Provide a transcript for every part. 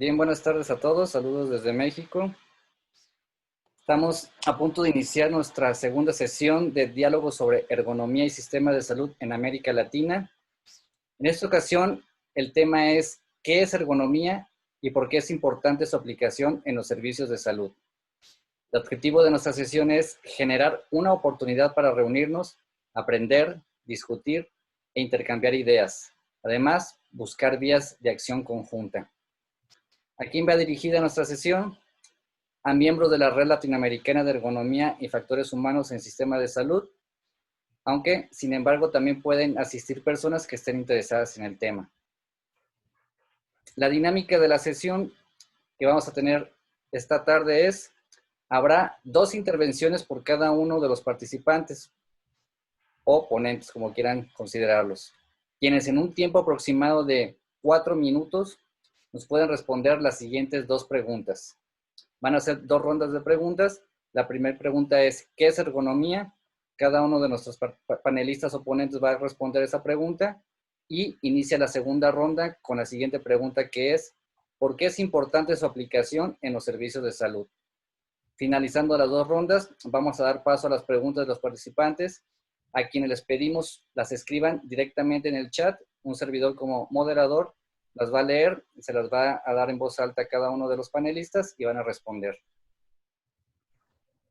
Bien, buenas tardes a todos. Saludos desde México. Estamos a punto de iniciar nuestra segunda sesión de diálogo sobre ergonomía y sistemas de salud en América Latina. En esta ocasión, el tema es ¿qué es ergonomía y por qué es importante su aplicación en los servicios de salud? El objetivo de nuestra sesión es generar una oportunidad para reunirnos, aprender, discutir e intercambiar ideas. Además, buscar vías de acción conjunta. ¿A quién va dirigida nuestra sesión? A miembros de la Red Latinoamericana de Ergonomía y Factores Humanos en Sistemas de Salud, aunque, sin embargo, también pueden asistir personas que estén interesadas en el tema. La dinámica de la sesión que vamos a tener esta tarde es, habrá 2 intervenciones por cada uno de los participantes o ponentes, como quieran considerarlos, quienes en un tiempo aproximado de 4 minutos nos pueden responder las siguientes 2 preguntas. Van a ser 2 rondas de preguntas. La primera pregunta es, ¿qué es ergonomía? Cada uno de nuestros panelistas o ponentes va a responder esa pregunta y inicia la segunda ronda con la siguiente pregunta que es, ¿por qué es importante su aplicación en los servicios de salud? Finalizando las 2 rondas, vamos a dar paso a las preguntas de los participantes, a quienes les pedimos las escriban directamente en el chat. Un servidor como moderador las va a leer, se las va a dar en voz alta a cada uno de los panelistas y van a responder.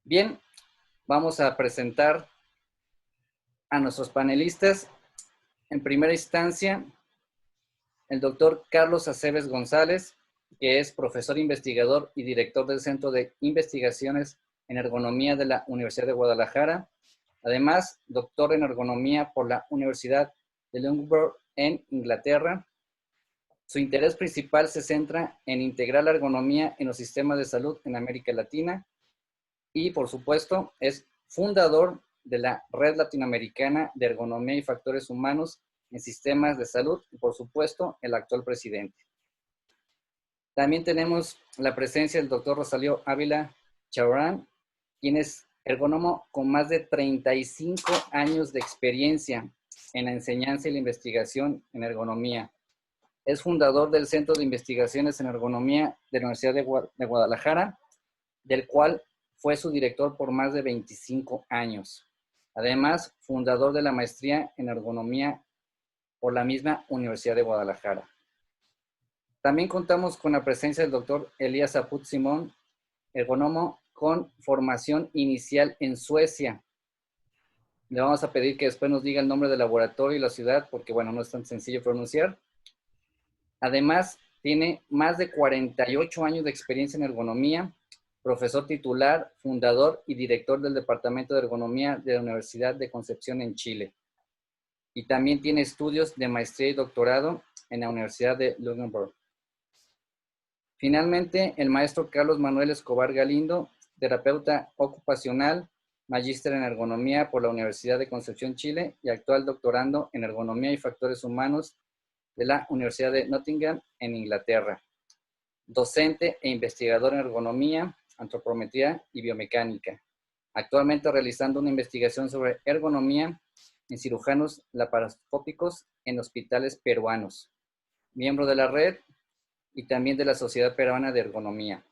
Bien, vamos a presentar a nuestros panelistas. En primera instancia, el doctor Carlos Aceves González, que es profesor investigador y director del Centro de Investigaciones en Ergonomía de la Universidad de Guadalajara. Además, doctor en ergonomía por la Universidad de Loughborough en Inglaterra. Su interés principal se centra en integrar la ergonomía en los sistemas de salud en América Latina y, por supuesto, es fundador de la Red Latinoamericana de Ergonomía y Factores Humanos en Sistemas de Salud y, por supuesto, el actual presidente. También tenemos la presencia del doctor Rosalío Ávila Chaurán, quien es ergónomo con más de 35 años de experiencia en la enseñanza y la investigación en ergonomía. Es fundador del Centro de Investigaciones en Ergonomía de la Universidad de Guadalajara, del cual fue su director por más de 25 años. Además, fundador de la maestría en ergonomía por la misma Universidad de Guadalajara. También contamos con la presencia del doctor Elías Aput Simón, ergónomo con formación inicial en Suecia. Le vamos a pedir que después nos diga el nombre del laboratorio y la ciudad, porque bueno, no es tan sencillo pronunciar. Además, tiene más de 48 años de experiencia en ergonomía, profesor titular, fundador y director del Departamento de Ergonomía de la Universidad de Concepción en Chile. Y también tiene estudios de maestría y doctorado en la Universidad de Loughborough. Finalmente, el maestro Carlos Manuel Escobar Galindo, terapeuta ocupacional, magíster en ergonomía por la Universidad de Concepción, Chile, y actual doctorando en ergonomía y factores humanos de la Universidad de Nottingham en Inglaterra. Docente e investigador en ergonomía, antropometría y biomecánica. Actualmente realizando una investigación sobre ergonomía en cirujanos laparoscópicos en hospitales peruanos. Miembro de la red y también de la Sociedad Peruana de Ergonomía.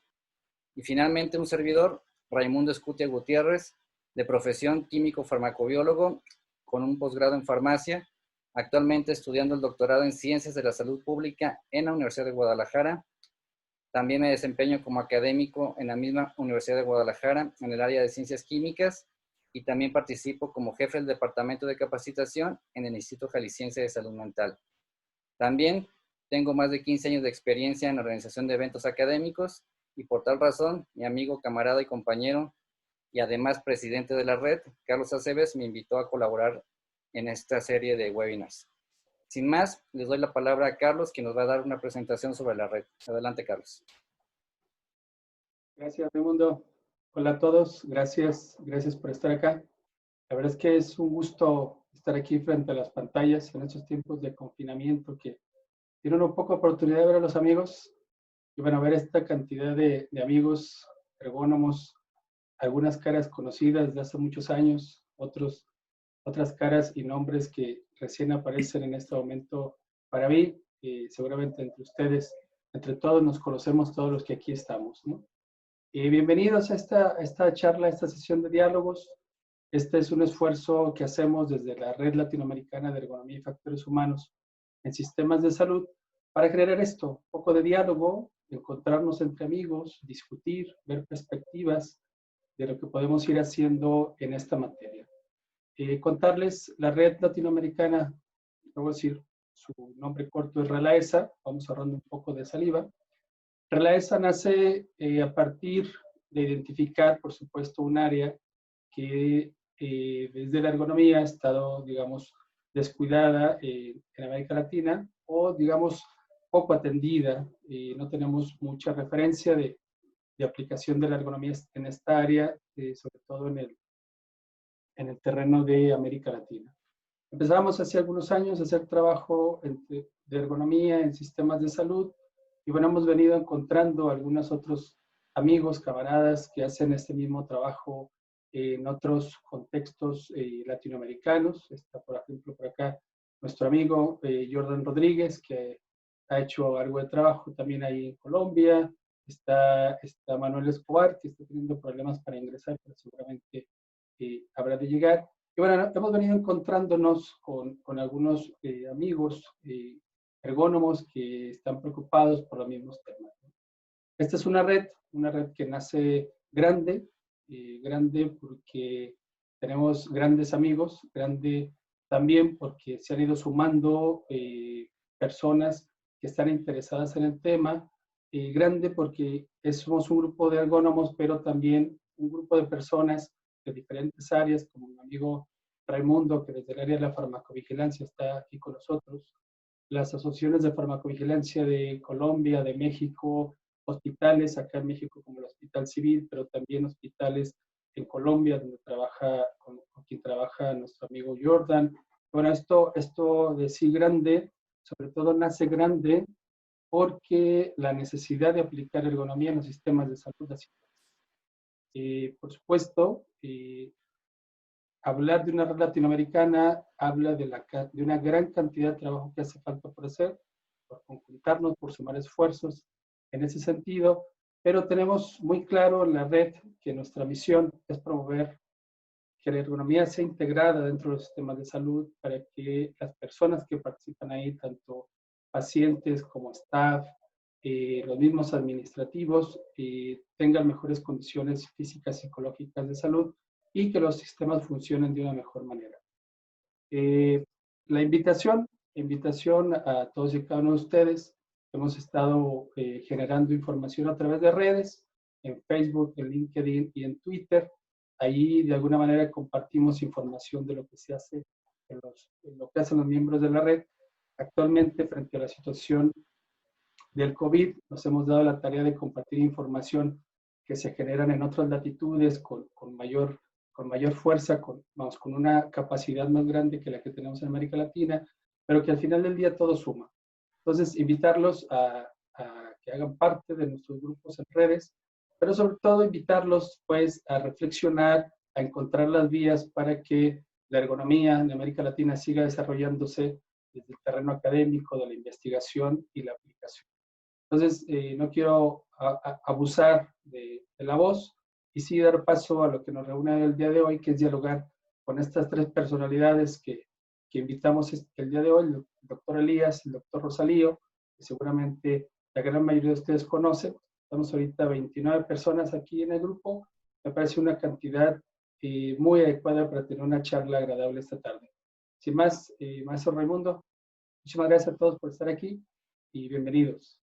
Y finalmente un servidor, Raimundo Escutia Gutiérrez, de profesión químico farmacobiólogo, con un posgrado en farmacia, actualmente estudiando el doctorado en Ciencias de la Salud Pública en la Universidad de Guadalajara. También me desempeño como académico en la misma Universidad de Guadalajara en el área de Ciencias Químicas y también participo como jefe del Departamento de Capacitación en el Instituto Jalisciense de Salud Mental. También tengo más de 15 años de experiencia en la organización de eventos académicos y por tal razón, mi amigo, camarada y compañero y además presidente de la red, Carlos Aceves, me invitó a colaborar en esta serie de webinars. Sin más, les doy la palabra a Carlos, quien nos va a dar una presentación sobre la red. Adelante, Carlos. Gracias, Raimundo. Hola a todos, gracias por estar acá. La verdad es que es un gusto estar aquí frente a las pantallas en estos tiempos de confinamiento que tienen un poco oportunidad de ver a los amigos y bueno, ver esta cantidad de amigos ergónomos, algunas caras conocidas de hace muchos años, otras caras y nombres que recién aparecen en este momento para mí y seguramente entre ustedes. entre todos nos conocemos todos los que aquí estamos, ¿no? Bienvenidos a esta charla, a esta sesión de diálogos. Este es un esfuerzo que hacemos desde la Red Latinoamericana de Ergonomía y Factores Humanos en Sistemas de Salud para generar esto, un poco de diálogo, encontrarnos entre amigos, discutir, ver perspectivas de lo que podemos ir haciendo en esta materia. Contarles, la Red Latinoamericana, voy a decir, su nombre corto es RELAESA, vamos ahorrando un poco de saliva. RELAESA nace a partir de identificar, por supuesto, un área que desde la ergonomía ha estado, digamos, descuidada en América Latina o, digamos, poco atendida. No tenemos mucha referencia de aplicación de la ergonomía en esta área, sobre todo en el terreno de América Latina. Empezamos hace algunos años a hacer trabajo de ergonomía en sistemas de salud y bueno, hemos venido encontrando algunos otros amigos, camaradas que hacen este mismo trabajo en otros contextos latinoamericanos. Está, por ejemplo, por acá nuestro amigo Jordan Rodríguez, que ha hecho algo de trabajo también ahí en Colombia. Está Manuel Escobar, que está teniendo problemas para ingresar, pero seguramente habrá de llegar. Y bueno, hemos venido encontrándonos con algunos amigos ergónomos que están preocupados por los mismos temas. Esta es una red que nace grande, grande porque tenemos grandes amigos, grande también porque se han ido sumando personas que están interesadas en el tema, grande porque somos un grupo de ergónomos, pero también un grupo de personas de diferentes áreas, como mi amigo Raimundo, que desde el área de la farmacovigilancia está aquí con nosotros, las asociaciones de farmacovigilancia de Colombia, de México, hospitales acá en México como el Hospital Civil, pero también hospitales en Colombia, donde con quien trabaja nuestro amigo Jordan. Bueno, esto de sí grande, sobre todo nace grande porque la necesidad de aplicar ergonomía en los sistemas de salud así. Por supuesto, hablar de una red latinoamericana habla de una gran cantidad de trabajo que hace falta por hacer, por conjuntarnos, por sumar esfuerzos en ese sentido, pero tenemos muy claro en la red que nuestra misión es promover que la ergonomía sea integrada dentro de los sistemas de salud para que las personas que participan ahí, tanto pacientes como staff, los mismos administrativos, tengan mejores condiciones físicas y psicológicas de salud y que los sistemas funcionen de una mejor manera. La invitación a todos y cada uno de ustedes. Hemos estado generando información a través de redes, en Facebook, en LinkedIn y en Twitter. Ahí de alguna manera compartimos información de lo que se hace, en lo que hacen los miembros de la red. Actualmente, frente a la situación del COVID, nos hemos dado la tarea de compartir información que se generan en otras latitudes con mayor fuerza, con una capacidad más grande que la que tenemos en América Latina, pero que al final del día todo suma. Entonces, invitarlos a que hagan parte de nuestros grupos en redes, pero sobre todo invitarlos pues a reflexionar, a encontrar las vías para que la ergonomía en América Latina siga desarrollándose desde el terreno académico, de la investigación y la aplicación. Entonces, no quiero abusar de la voz y sí dar paso a lo que nos reúne el día de hoy, que es dialogar con estas tres personalidades que invitamos el día de hoy, el doctor Elías, el doctor Rosalío, que seguramente la gran mayoría de ustedes conocen. Estamos ahorita 29 personas aquí en el grupo. Me parece una cantidad muy adecuada para tener una charla agradable esta tarde. Sin más, maestro Raimundo, muchísimas gracias a todos por estar aquí y bienvenidos.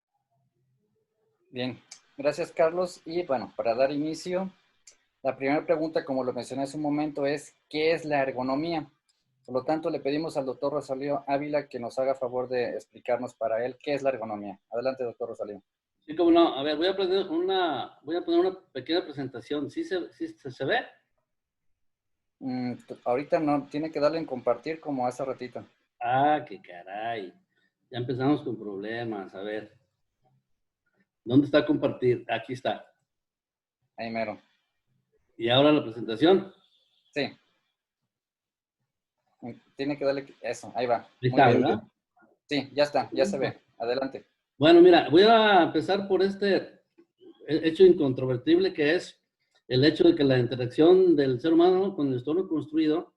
Bien, gracias Carlos. Y bueno, para dar inicio, la primera pregunta, como lo mencioné hace un momento, es ¿qué es la ergonomía? Por lo tanto, le pedimos al doctor Rosalío Ávila que nos haga favor de explicarnos para él qué es la ergonomía. Adelante, doctor Rosalío. Sí, cómo no. A ver, voy a poner una pequeña presentación. ¿Sí se ve? Ahorita no, tiene que darle en compartir como hace ratito. Ah, qué caray. Ya empezamos con problemas. A ver. ¿Dónde está compartir? Aquí está. Ahí mero. ¿Y ahora la presentación? Sí. Tiene que darle eso, ahí va. Ahí está, ¿verdad? Sí, ya está, ya se ve. Adelante. Bueno, mira, voy a empezar por este hecho incontrovertible que es el hecho de que la interacción del ser humano con el entorno construido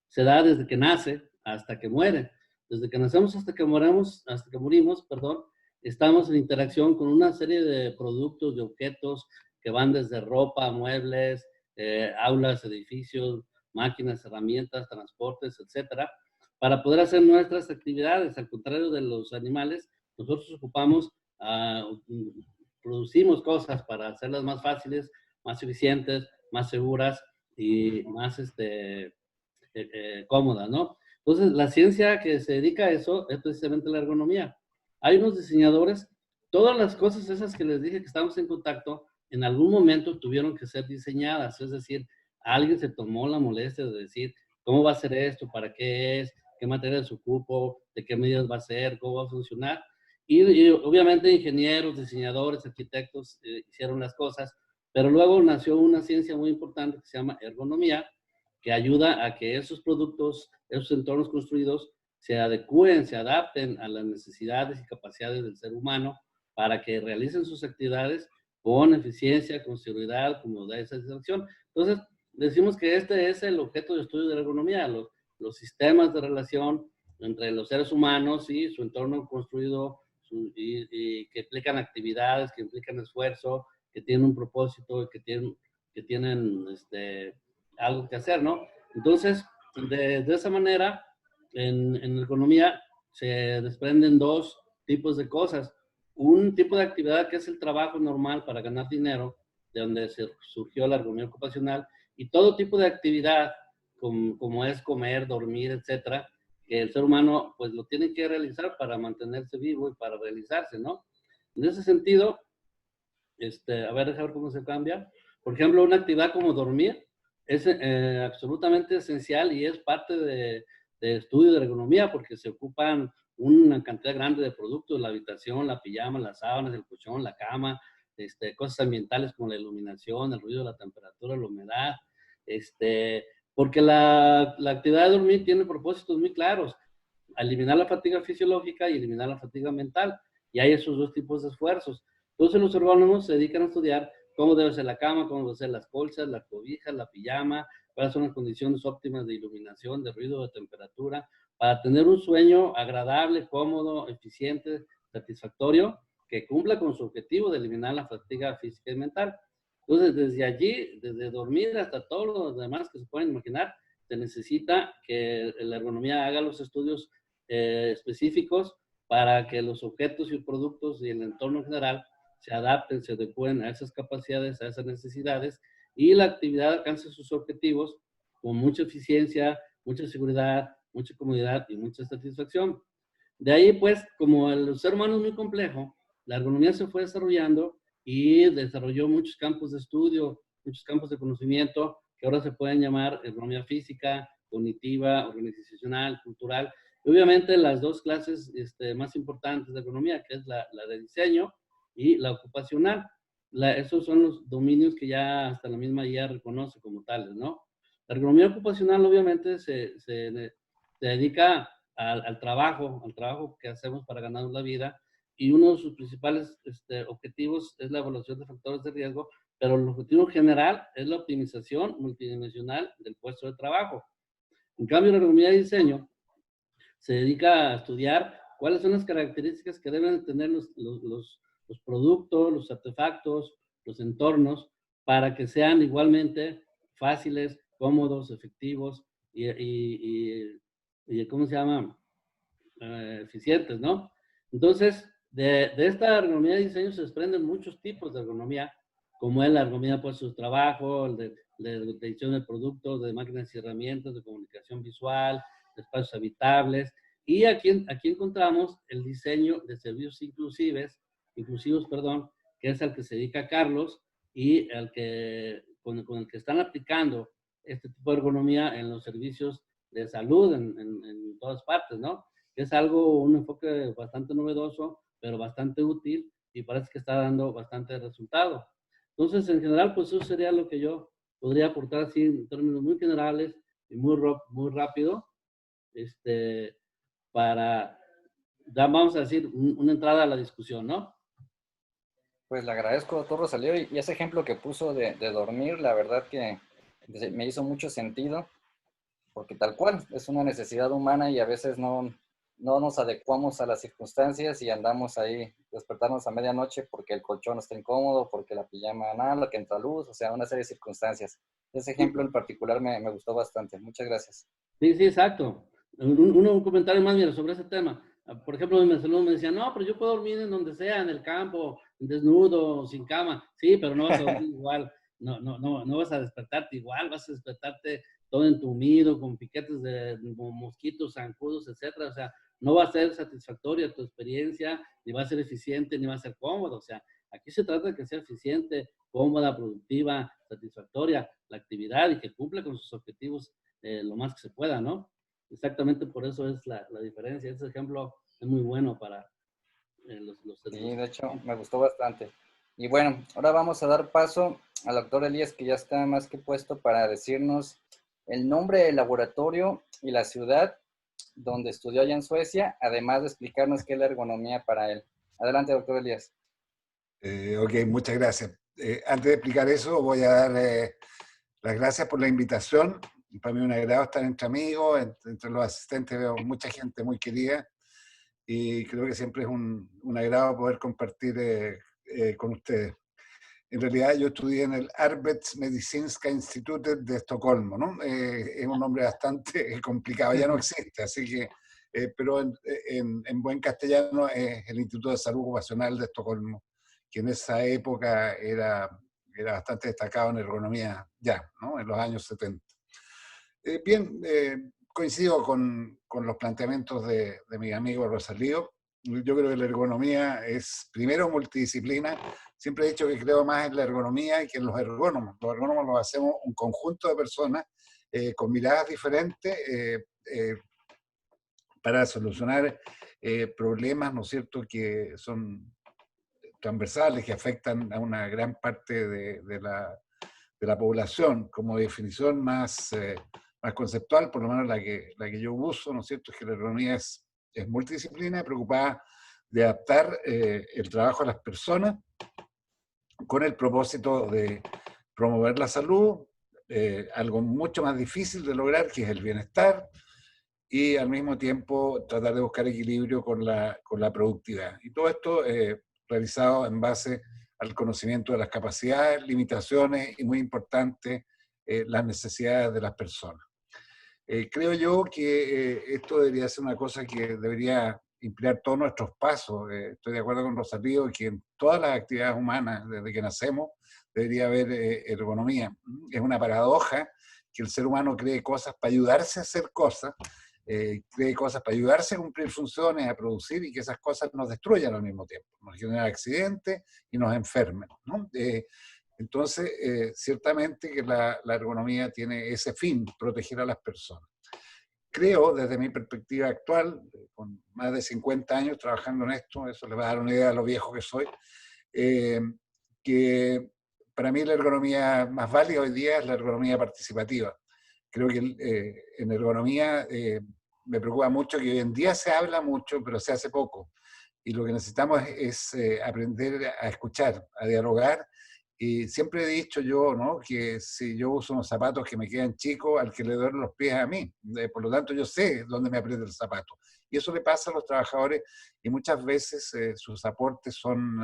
se da desde que nace hasta que muere. Desde que nacemos hasta que morimos, perdón, estamos en interacción con una serie de productos, de objetos que van desde ropa, muebles, aulas, edificios, máquinas, herramientas, transportes, etcétera, para poder hacer nuestras actividades. Al contrario de los animales, nosotros ocupamos, producimos cosas para hacerlas más fáciles, más eficientes, más seguras y más cómodas, ¿no? Entonces, la ciencia que se dedica a eso es precisamente la ergonomía. Hay unos diseñadores, todas las cosas esas que les dije que estamos en contacto, en algún momento tuvieron que ser diseñadas, es decir, alguien se tomó la molestia de decir, ¿cómo va a ser esto? ¿Para qué es? ¿Qué materiales ocupo? ¿De qué medidas va a ser? ¿Cómo va a funcionar? Y obviamente ingenieros, diseñadores, arquitectos hicieron las cosas, pero luego nació una ciencia muy importante que se llama ergonomía, que ayuda a que esos productos, esos entornos construidos se adecúen, se adapten a las necesidades y capacidades del ser humano para que realicen sus actividades con eficiencia, con seguridad, comodidad y satisfacción. Entonces, decimos que este es el objeto de estudio de la ergonomía, los sistemas de relación entre los seres humanos y su entorno construido y que implican actividades, que implican esfuerzo, que tienen un propósito, que tienen algo que hacer, ¿no? Entonces, de esa manera, en economía se desprenden dos tipos de cosas. Un tipo de actividad que es el trabajo normal para ganar dinero, de donde surgió la ergonomía ocupacional, y todo tipo de actividad, como es comer, dormir, etcétera, que el ser humano pues lo tiene que realizar para mantenerse vivo y para realizarse, ¿no? En ese sentido, a ver cómo se cambia. Por ejemplo, una actividad como dormir es absolutamente esencial y es parte de estudio de ergonomía porque se ocupan una cantidad grande de productos, la habitación, la pijama, las sábanas, el colchón, la cama, cosas ambientales como la iluminación, el ruido, la temperatura, la humedad, porque la actividad de dormir tiene propósitos muy claros, eliminar la fatiga fisiológica y eliminar la fatiga mental, y hay esos dos tipos de esfuerzos. Entonces los ergónomos se dedican a estudiar cómo debe ser la cama, cómo deben ser las colchas, las cobijas, la pijama, cuáles son las condiciones óptimas de iluminación, de ruido, de temperatura, para tener un sueño agradable, cómodo, eficiente, satisfactorio, que cumpla con su objetivo de eliminar la fatiga física y mental. Entonces, desde allí, desde dormir hasta todo lo demás que se pueden imaginar, se necesita que la ergonomía haga los estudios específicos para que los objetos y productos y el entorno en general se adapten, se adecúen a esas capacidades, a esas necesidades y la actividad alcance sus objetivos con mucha eficiencia, mucha seguridad, mucha comodidad y mucha satisfacción. De ahí, pues, como el ser humano es muy complejo, la ergonomía se fue desarrollando y desarrolló muchos campos de estudio, muchos campos de conocimiento que ahora se pueden llamar ergonomía física, cognitiva, organizacional, cultural. Y obviamente las dos clases más importantes de ergonomía, que es la de diseño y la ocupacional. Esos son los dominios que ya hasta la misma IA reconoce como tales, ¿no? La ergonomía ocupacional obviamente se dedica al trabajo que hacemos para ganarnos la vida, y uno de sus principales objetivos es la evaluación de factores de riesgo, pero el objetivo general es la optimización multidimensional del puesto de trabajo. En cambio, la ergonomía de diseño se dedica a estudiar cuáles son las características que deben tener los productos, los artefactos, los entornos, para que sean igualmente fáciles, cómodos, efectivos y ¿cómo se llama? Eficientes, ¿no? Entonces, de esta ergonomía de diseño se desprenden muchos tipos de ergonomía, como es la ergonomía de puestos de trabajo, de edición de productos, de máquinas y herramientas, de comunicación visual, de espacios habitables. Y aquí encontramos el diseño de servicios inclusivos, que es al que se dedica Carlos y con el que están aplicando este tipo de ergonomía en los servicios de salud en todas partes, ¿no? Es un enfoque bastante novedoso, pero bastante útil y parece que está dando bastante resultado. Entonces, en general, pues eso sería lo que yo podría aportar así en términos muy generales y muy rápido, para vamos a decir, una entrada a la discusión, ¿no? Pues le agradezco, doctor Rosalío, y ese ejemplo que puso de dormir, la verdad que me hizo mucho sentido, porque tal cual, es una necesidad humana y a veces no nos adecuamos a las circunstancias y andamos ahí, despertarnos a medianoche porque el colchón está incómodo, porque la pijama nada, que entra luz, o sea, una serie de circunstancias. Ese ejemplo en particular me gustó bastante. Muchas gracias. Sí, sí, exacto. Un comentario más, mira, sobre ese tema. Por ejemplo, me decía, no, pero yo puedo dormir en donde sea, en el campo, desnudo, sin cama. Sí, pero no vas a dormir igual. No vas a despertarte igual, vas a despertarte todo entumido, con piquetes de mosquitos, zancudos, etcétera. O sea, no va a ser satisfactoria tu experiencia, ni va a ser eficiente, ni va a ser cómodo. O sea, aquí se trata de que sea eficiente, cómoda, productiva, satisfactoria la actividad y que cumpla con sus objetivos lo más que se pueda, ¿no? Exactamente por eso es la diferencia. Ese ejemplo es muy bueno para Sí, los. de hecho, me gustó bastante. Y bueno, ahora vamos a dar paso al doctor Elías, que ya está más que puesto para decirnos el nombre del laboratorio y la ciudad donde estudió allá en Suecia, además de explicarnos qué es la ergonomía para él. Adelante, doctor Elías. Ok, muchas gracias. Antes de explicar eso, voy a dar las gracias por la invitación. Para mí es un agrado estar entre amigos, entre los asistentes veo mucha gente muy querida y creo que siempre es un agrado poder compartir con ustedes. En realidad yo estudié en el Arbetsmedicinska Institutet de Estocolmo, ¿no? Es un nombre bastante complicado, ya no existe, así que, pero en buen castellano es el Instituto de Salud Ocupacional de Estocolmo, que en esa época era bastante destacado en ergonomía ya, ¿no? En los años 70. Bien, coincido con los planteamientos de mi amigo Rosalío. Yo creo que la ergonomía es primero multidisciplina. Siempre he dicho que creo más en la ergonomía que en los ergónomos. Los ergónomos los hacemos un conjunto de personas con miradas diferentes para solucionar problemas, ¿no es cierto?, que son transversales, que afectan a una gran parte de la población. Como definición más conceptual, por lo menos la que yo uso, ¿no es cierto?, es que la ergonomía es multidisciplina, preocupada de adaptar el trabajo a las personas con el propósito de promover la salud, algo mucho más difícil de lograr, que es el bienestar, y al mismo tiempo tratar de buscar equilibrio con la productividad. Y todo esto realizado en base al conocimiento de las capacidades, limitaciones y, muy importante, las necesidades de las personas. Creo yo que esto debería ser una cosa que debería inspirar todos nuestros pasos. Estoy de acuerdo con Rosalío que en todas las actividades humanas, desde que nacemos, debería haber ergonomía. Es una paradoja que el ser humano cree cosas para ayudarse a hacer cosas, cree cosas para ayudarse a cumplir funciones, a producir, y que esas cosas nos destruyan al mismo tiempo, nos generan accidentes y nos enfermen, ¿no? Entonces, ciertamente que la ergonomía tiene ese fin, proteger a las personas. Creo, desde mi perspectiva actual, con más de 50 años trabajando en esto, eso les va a dar una idea de lo viejo que soy, eh, que para mí la ergonomía más válida hoy día es la ergonomía participativa. Creo que en ergonomía me preocupa mucho que hoy en día se habla mucho, pero se hace poco. Y lo que necesitamos es aprender a escuchar, a dialogar. Y siempre he dicho yo, ¿no?, que si yo uso unos zapatos que me quedan chicos, al que le duelen los pies a mí. Por lo tanto, yo sé dónde me aprieta el zapato. Y eso le pasa a los trabajadores, y muchas veces sus aportes son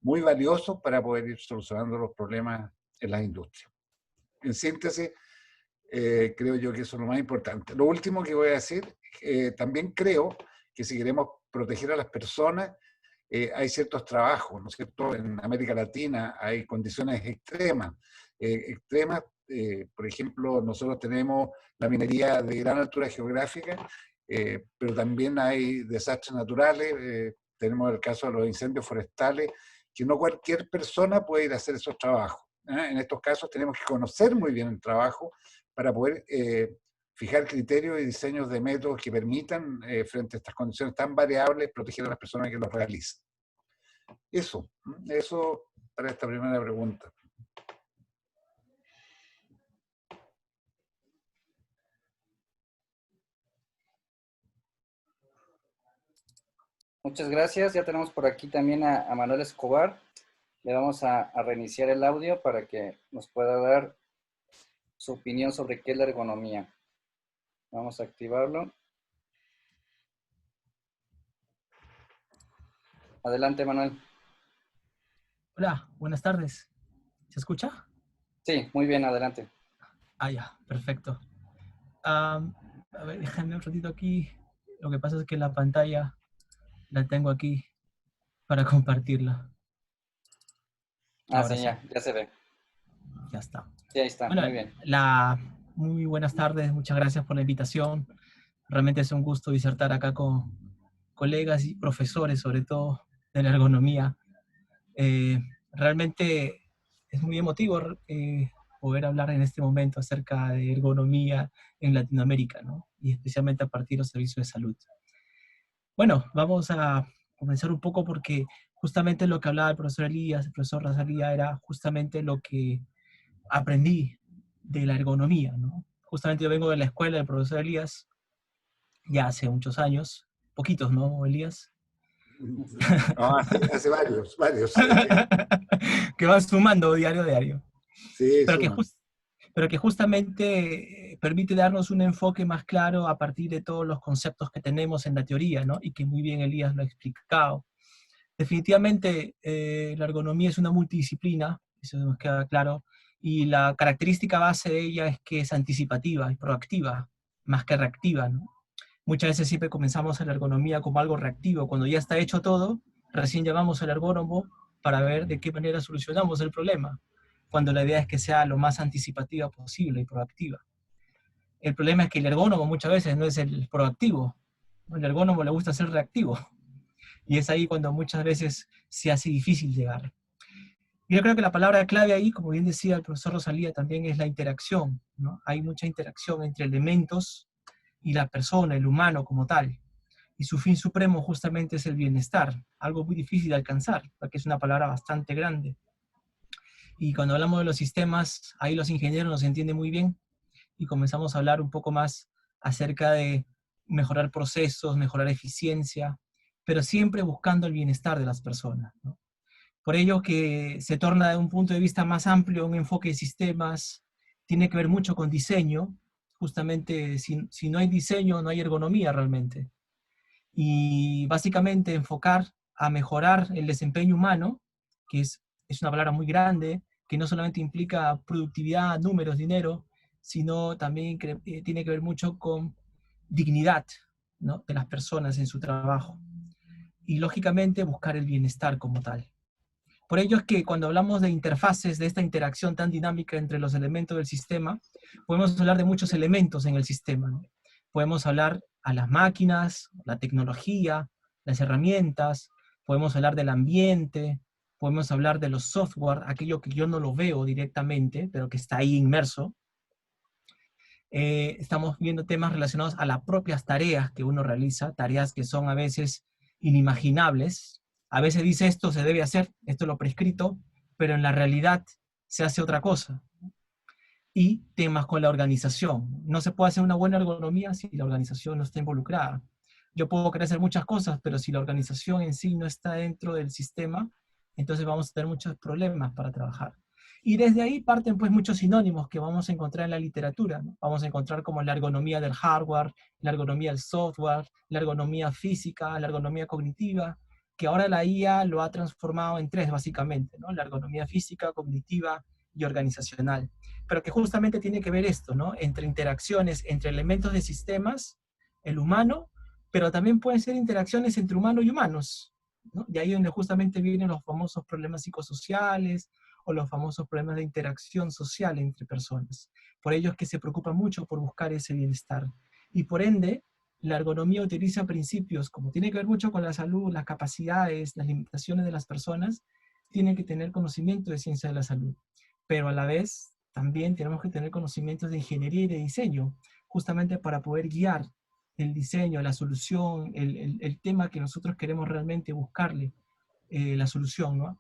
muy valiosos para poder ir solucionando los problemas en las industrias. En síntesis, creo yo que eso es lo más importante. Lo último que voy a decir, también creo que si queremos proteger a las personas, hay ciertos trabajos, ¿no es cierto? En América Latina hay condiciones extremas. Por ejemplo, nosotros tenemos la minería de gran altura geográfica, pero también hay desastres naturales. Tenemos el caso de los incendios forestales, que no cualquier persona puede ir a hacer esos trabajos. En estos casos tenemos que conocer muy bien el trabajo para poder fijar criterios y diseños de métodos que permitan, frente a estas condiciones tan variables, proteger a las personas que los realizan. Eso para esta primera pregunta. Muchas gracias. Ya tenemos por aquí también a Manuel Escobar. Le vamos a reiniciar el audio para que nos pueda dar su opinión sobre qué es la ergonomía. Vamos a activarlo. Adelante, Manuel. Hola, buenas tardes. ¿Se escucha? Sí, muy bien, adelante. Ah, ya, perfecto. A ver, déjame un ratito aquí. Lo que pasa es que la pantalla la tengo aquí para compartirla. Ah, Ahora sí, sí, ya se ve. ya está. Sí, ahí está, Bueno, muy bien. muy buenas tardes, muchas gracias por la invitación. Realmente es un gusto disertar acá con colegas y profesores, sobre todo de la ergonomía. Realmente es muy emotivo poder hablar en este momento acerca de ergonomía en Latinoamérica, ¿no? Y especialmente a partir de los servicios de salud. Bueno, vamos a comenzar un poco porque justamente lo que hablaba el profesor Elías, el profesor Razalía, era justamente lo que aprendí de la ergonomía, ¿no? Justamente yo vengo de la escuela del profesor Elías ya hace muchos años, poquitos, ¿no, Elías? No, hace varios, varios. Que van sumando diario a diario. Sí, Pero que, suman. pero que justamente permite darnos un enfoque más claro a partir de todos los conceptos que tenemos en la teoría, ¿no? Y que muy bien Elías lo ha explicado. Definitivamente la ergonomía es una multidisciplina, eso nos queda claro, y la característica base de ella es que es anticipativa y proactiva, más que reactiva, ¿no? Muchas veces siempre comenzamos a la ergonomía como algo reactivo. Cuando ya está hecho todo, recién llamamos al ergónomo para ver de qué manera solucionamos el problema, cuando la idea es que sea lo más anticipativa posible y proactiva. El problema es que el ergónomo muchas veces no es el proactivo, el ergónomo le gusta ser reactivo, y es ahí cuando muchas veces se hace difícil llegar. Y yo creo que la palabra clave ahí, como bien decía el profesor Rosalía, también es la interacción, ¿no? Hay mucha interacción entre elementos y la persona, el humano como tal. Y su fin supremo justamente es el bienestar, algo muy difícil de alcanzar, porque es una palabra bastante grande. Y cuando hablamos de los sistemas, ahí los ingenieros nos entienden muy bien y comenzamos a hablar un poco más acerca de mejorar procesos, mejorar eficiencia, pero siempre buscando el bienestar de las personas, ¿no? Por ello que se torna de un punto de vista más amplio, un enfoque de sistemas, tiene que ver mucho con diseño, justamente si no hay diseño no hay ergonomía realmente. Y básicamente enfocar a mejorar el desempeño humano, que es una palabra muy grande, que no solamente implica productividad, números, dinero, sino también tiene que ver mucho con dignidad, ¿no?, de las personas en su trabajo. Y lógicamente buscar el bienestar como tal. Por ello es que cuando hablamos de interfaces, de esta interacción tan dinámica entre los elementos del sistema, podemos hablar de muchos elementos en el sistema, ¿no? Podemos hablar a las máquinas, la tecnología, las herramientas, podemos hablar del ambiente, podemos hablar de los software, aquello que yo no lo veo directamente, pero que está ahí inmerso. Estamos viendo temas relacionados a las propias tareas que uno realiza, tareas que son a veces inimaginables. A veces dice esto se debe hacer, esto es lo prescrito, pero en la realidad se hace otra cosa. Y temas con la organización. No se puede hacer una buena ergonomía si la organización no está involucrada. Yo puedo querer hacer muchas cosas, pero si la organización en sí no está dentro del sistema, entonces vamos a tener muchos problemas para trabajar. Y desde ahí parten pues muchos sinónimos que vamos a encontrar en la literatura, ¿no? Vamos a encontrar como la ergonomía del hardware, la ergonomía del software, la ergonomía física, la ergonomía cognitiva, que ahora la IA lo ha transformado en tres básicamente, ¿no? La ergonomía física, cognitiva y organizacional. Pero que justamente tiene que ver esto, ¿no? Entre interacciones, entre elementos de sistemas, el humano, pero también pueden ser interacciones entre humanos y humanos, ¿no? De ahí donde justamente vienen los famosos problemas psicosociales, o los famosos problemas de interacción social entre personas. Por ello es que se preocupa mucho por buscar ese bienestar. Y por ende, la ergonomía utiliza principios, como tiene que ver mucho con la salud, las capacidades, las limitaciones de las personas, tienen que tener conocimiento de ciencia de la salud. Pero a la vez, también tenemos que tener conocimientos de ingeniería y de diseño, justamente para poder guiar el diseño, la solución, el tema que nosotros queremos realmente buscarle la solución, ¿no?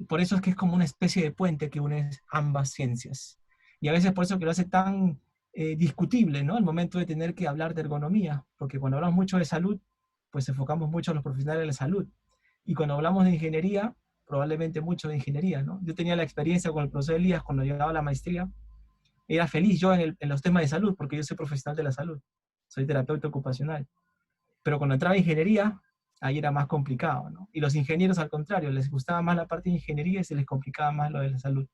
Por eso es que es como una especie de puente que une ambas ciencias. Y a veces por eso que lo hace tan discutible, ¿no? Al momento de tener que hablar de ergonomía, porque cuando hablamos mucho de salud, pues enfocamos mucho a los profesionales de la salud. Y cuando hablamos de ingeniería, probablemente mucho de ingeniería, ¿no? Yo tenía la experiencia con el profesor Elías cuando llegaba a la maestría. Era feliz yo en los temas de salud, porque yo soy profesional de la salud, soy terapeuta ocupacional. Pero cuando entraba en ingeniería, ahí era más complicado, ¿no? Y los ingenieros, al contrario, les gustaba más la parte de ingeniería y se les complicaba más lo de la salud.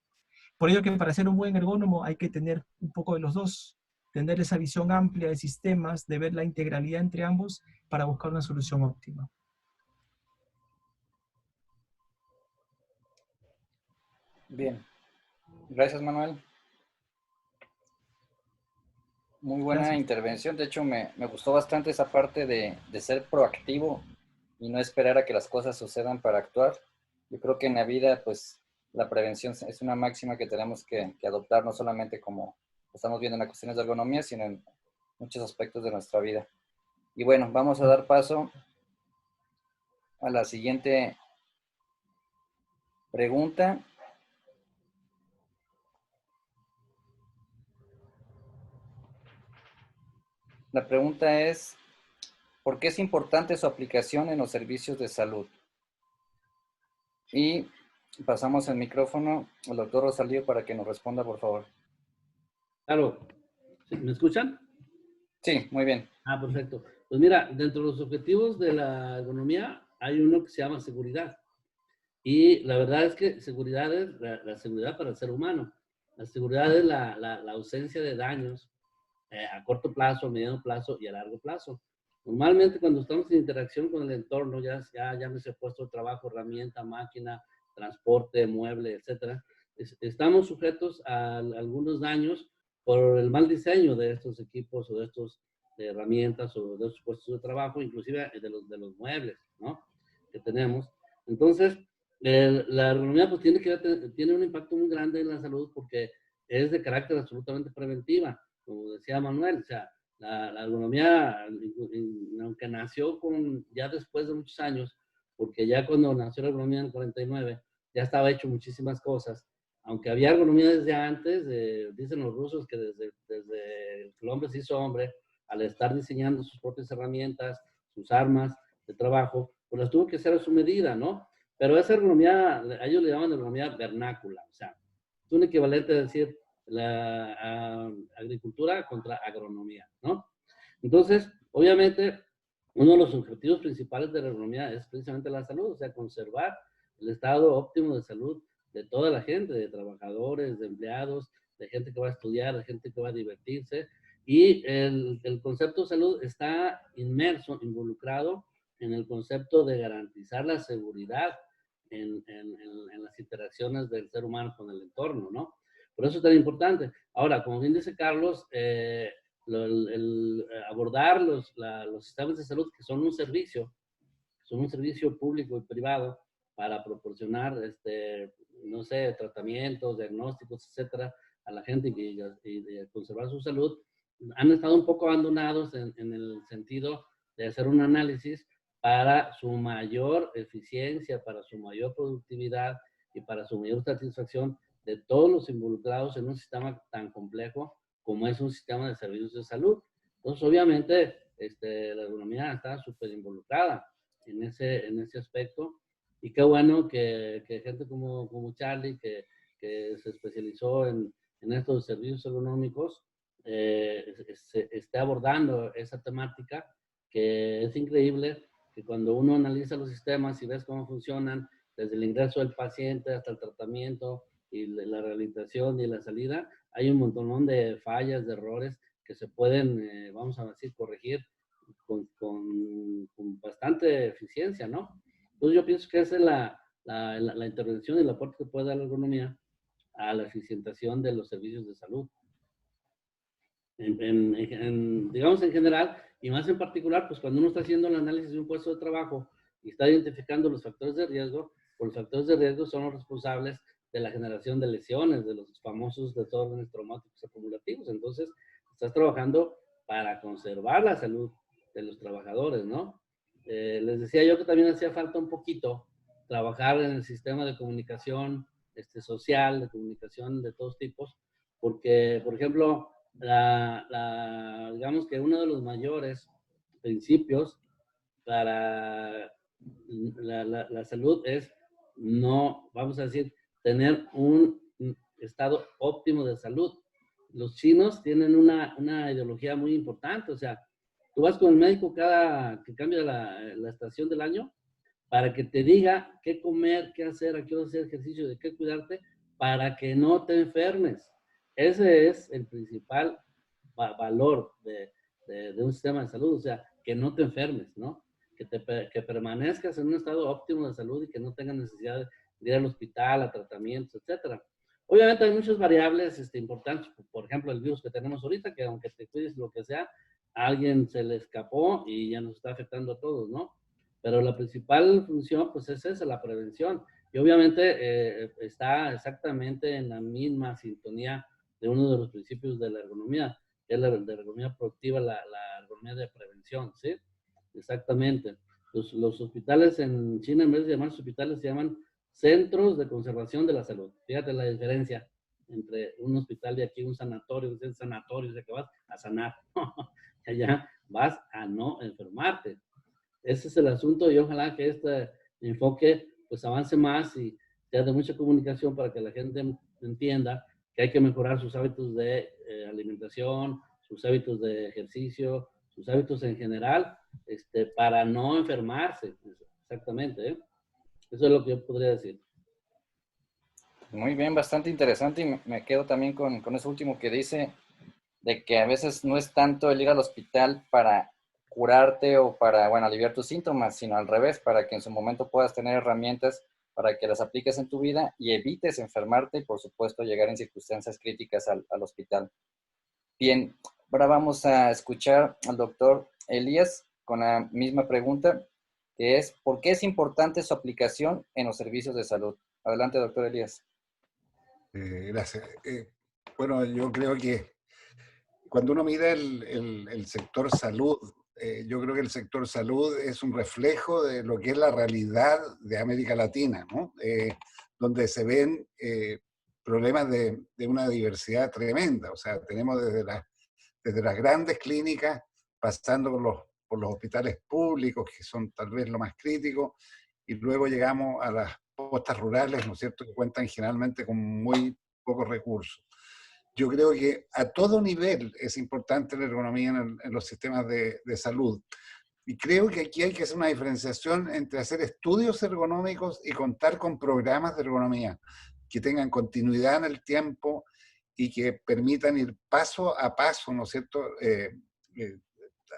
Por ello que para ser un buen ergónomo hay que tener un poco de los dos, tener esa visión amplia de sistemas, de ver la integralidad entre ambos para buscar una solución óptima. Bien. Gracias, Manuel. Muy buena Gracias. intervención. De hecho, me gustó bastante esa parte de ser proactivo y no esperar a que las cosas sucedan para actuar. Yo creo que en la vida, pues, la prevención es una máxima que tenemos que adoptar, no solamente como estamos viendo en las cuestiones de ergonomía, sino en muchos aspectos de nuestra vida. Y bueno, vamos a dar paso a la siguiente pregunta. La pregunta es, ¿por qué es importante su aplicación en los servicios de salud? Y pasamos el micrófono al doctor Rosalío para que nos responda, por favor. Claro. ¿Me escuchan? Sí, muy bien. Ah, perfecto. Pues mira, dentro de los objetivos de la ergonomía hay uno que se llama seguridad. Y la verdad es que seguridad es la seguridad para el ser humano. La seguridad es la ausencia de daños a corto plazo, a mediano plazo y a largo plazo. Normalmente cuando estamos en interacción con el entorno, ya me se ha puesto el trabajo, herramienta, máquina, transporte, mueble, etcétera, estamos sujetos a algunos daños por el mal diseño de estos equipos o de estos de herramientas o de estos puestos de trabajo, inclusive de los muebles, ¿no? Que tenemos. Entonces, la ergonomía pues tiene un impacto muy grande en la salud porque es de carácter absolutamente preventiva, como decía Manuel. O sea, la ergonomía, aunque nació ya después de muchos años, porque ya cuando nació la ergonomía en el 49, ya estaba hecho muchísimas cosas. Aunque había ergonomía desde antes, dicen los rusos que desde que el hombre se hizo hombre, al estar diseñando sus propias herramientas, sus armas de trabajo, pues las tuvo que hacer a su medida, ¿no? Pero esa ergonomía, ellos le llaman ergonomía vernácula, o sea, es un equivalente a decir la agricultura contra agronomía, ¿no? Entonces, obviamente, uno de los objetivos principales de la ergonomía es precisamente la salud, o sea, conservar el estado óptimo de salud de toda la gente, de trabajadores, de empleados, de gente que va a estudiar, de gente que va a divertirse. Y el concepto de salud está inmerso, involucrado en el concepto de garantizar la seguridad en las interacciones del ser humano con el entorno, ¿no? Por eso es tan importante. Ahora, como bien dice Carlos, abordar los sistemas de salud que son un servicio público y privado para proporcionar, no sé, tratamientos, diagnósticos, etcétera, a la gente y conservar su salud, han estado un poco abandonados en el sentido de hacer un análisis para su mayor eficiencia, para su mayor productividad y para su mayor satisfacción de todos los involucrados en un sistema tan complejo como es un sistema de servicios de salud. Entonces, obviamente, la ergonomía está súper involucrada en ese aspecto. Y qué bueno que gente como Charlie, que se especializó en estos servicios ergonómicos, esté abordando esa temática, que es increíble que cuando uno analiza los sistemas y ves cómo funcionan, desde el ingreso del paciente hasta el tratamiento y la rehabilitación y la salida, hay un montón de fallas, de errores que se pueden, vamos a decir, corregir con bastante eficiencia, ¿no? Entonces yo pienso que esa es la intervención y el aporte que puede dar la ergonomía a la eficientación de los servicios de salud. Digamos en general, y más en particular, pues cuando uno está haciendo el análisis de un puesto de trabajo y está identificando los factores de riesgo, pues los factores de riesgo son los responsables de la generación de lesiones, de los famosos desórdenes traumáticos acumulativos. Entonces, estás trabajando para conservar la salud de los trabajadores, ¿no? Les decía yo que también hacía falta un poquito trabajar en el sistema de comunicación social, de comunicación de todos tipos, porque, por ejemplo, digamos que uno de los mayores principios para la salud es no, vamos a decir, tener un estado óptimo de salud. Los chinos tienen una ideología muy importante, o sea, tú vas con el médico cada que cambia la estación del año para que te diga qué comer, qué hacer, a qué hora hacer ejercicio, de qué cuidarte, para que no te enfermes. Ese es el principal valor de un sistema de salud, o sea, que no te enfermes, ¿no? Que permanezcas en un estado óptimo de salud y que no tengas necesidad de ir al hospital, a tratamientos, etcétera. Obviamente hay muchas variables importantes, por ejemplo, el virus que tenemos ahorita, que aunque te cuides lo que sea, a alguien se le escapó y ya nos está afectando a todos, ¿no? Pero la principal función, pues, es esa, la prevención. Y obviamente está exactamente en la misma sintonía de uno de los principios de la ergonomía, que es la ergonomía proactiva, la ergonomía de prevención, ¿sí? Exactamente. Los hospitales en China, en vez de llamarse hospitales, se llaman centros de conservación de la salud. Fíjate la diferencia entre un hospital de aquí, un sanatorio, o sea que vas a sanar. Allá vas a no enfermarte. Ese es el asunto y ojalá que este enfoque pues avance más y sea de mucha comunicación para que la gente entienda que hay que mejorar sus hábitos de alimentación, sus hábitos de ejercicio, sus hábitos en general, para no enfermarse. Exactamente, ¿eh? Eso es lo que yo podría decir. Muy bien, bastante interesante, y me quedo también con eso último que dice, de que a veces no es tanto el ir al hospital para curarte o para, bueno, aliviar tus síntomas, sino al revés, para que en su momento puedas tener herramientas para que las apliques en tu vida y evites enfermarte y, por supuesto, llegar en circunstancias críticas al hospital. Bien, ahora vamos a escuchar al doctor Elías con la misma pregunta, que es, ¿por qué es importante su aplicación en los servicios de salud? Adelante, doctor Elías. Gracias. Bueno, yo creo que cuando uno mira el sector salud, yo creo que el sector salud es un reflejo de lo que es la realidad de América Latina, ¿no? Donde se ven problemas de una diversidad tremenda. O sea, tenemos desde las grandes clínicas, pasando por los hospitales públicos, que son tal vez lo más crítico, y luego llegamos a las postas rurales, ¿no es cierto?, que cuentan generalmente con muy pocos recursos. Yo creo que a todo nivel es importante la ergonomía en los sistemas de salud. Y creo que aquí hay que hacer una diferenciación entre hacer estudios ergonómicos y contar con programas de ergonomía que tengan continuidad en el tiempo y que permitan ir paso a paso, ¿no es cierto?,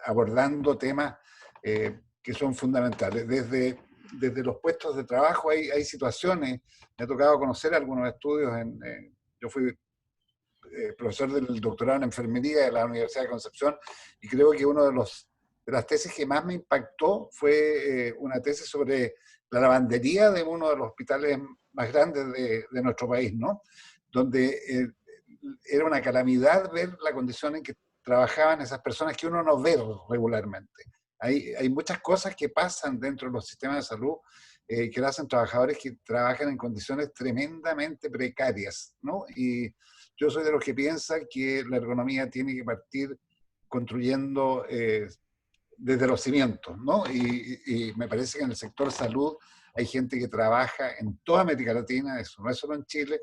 abordando temas que son fundamentales. Desde los puestos de trabajo hay situaciones, me ha tocado conocer algunos estudios, yo fui profesor del doctorado en enfermería de la Universidad de Concepción, y creo que una de las tesis que más me impactó fue una tesis sobre la lavandería de uno de los hospitales más grandes de nuestro país, ¿no? Donde era una calamidad ver la condición en que trabajaban esas personas que uno no ve regularmente. Hay muchas cosas que pasan dentro de los sistemas de salud que lo hacen trabajadores que trabajan en condiciones tremendamente precarias, ¿no? Y yo soy de los que piensa que la ergonomía tiene que partir construyendo desde los cimientos, ¿no? Y me parece que en el sector salud hay gente que trabaja en toda América Latina, eso no es solo en Chile,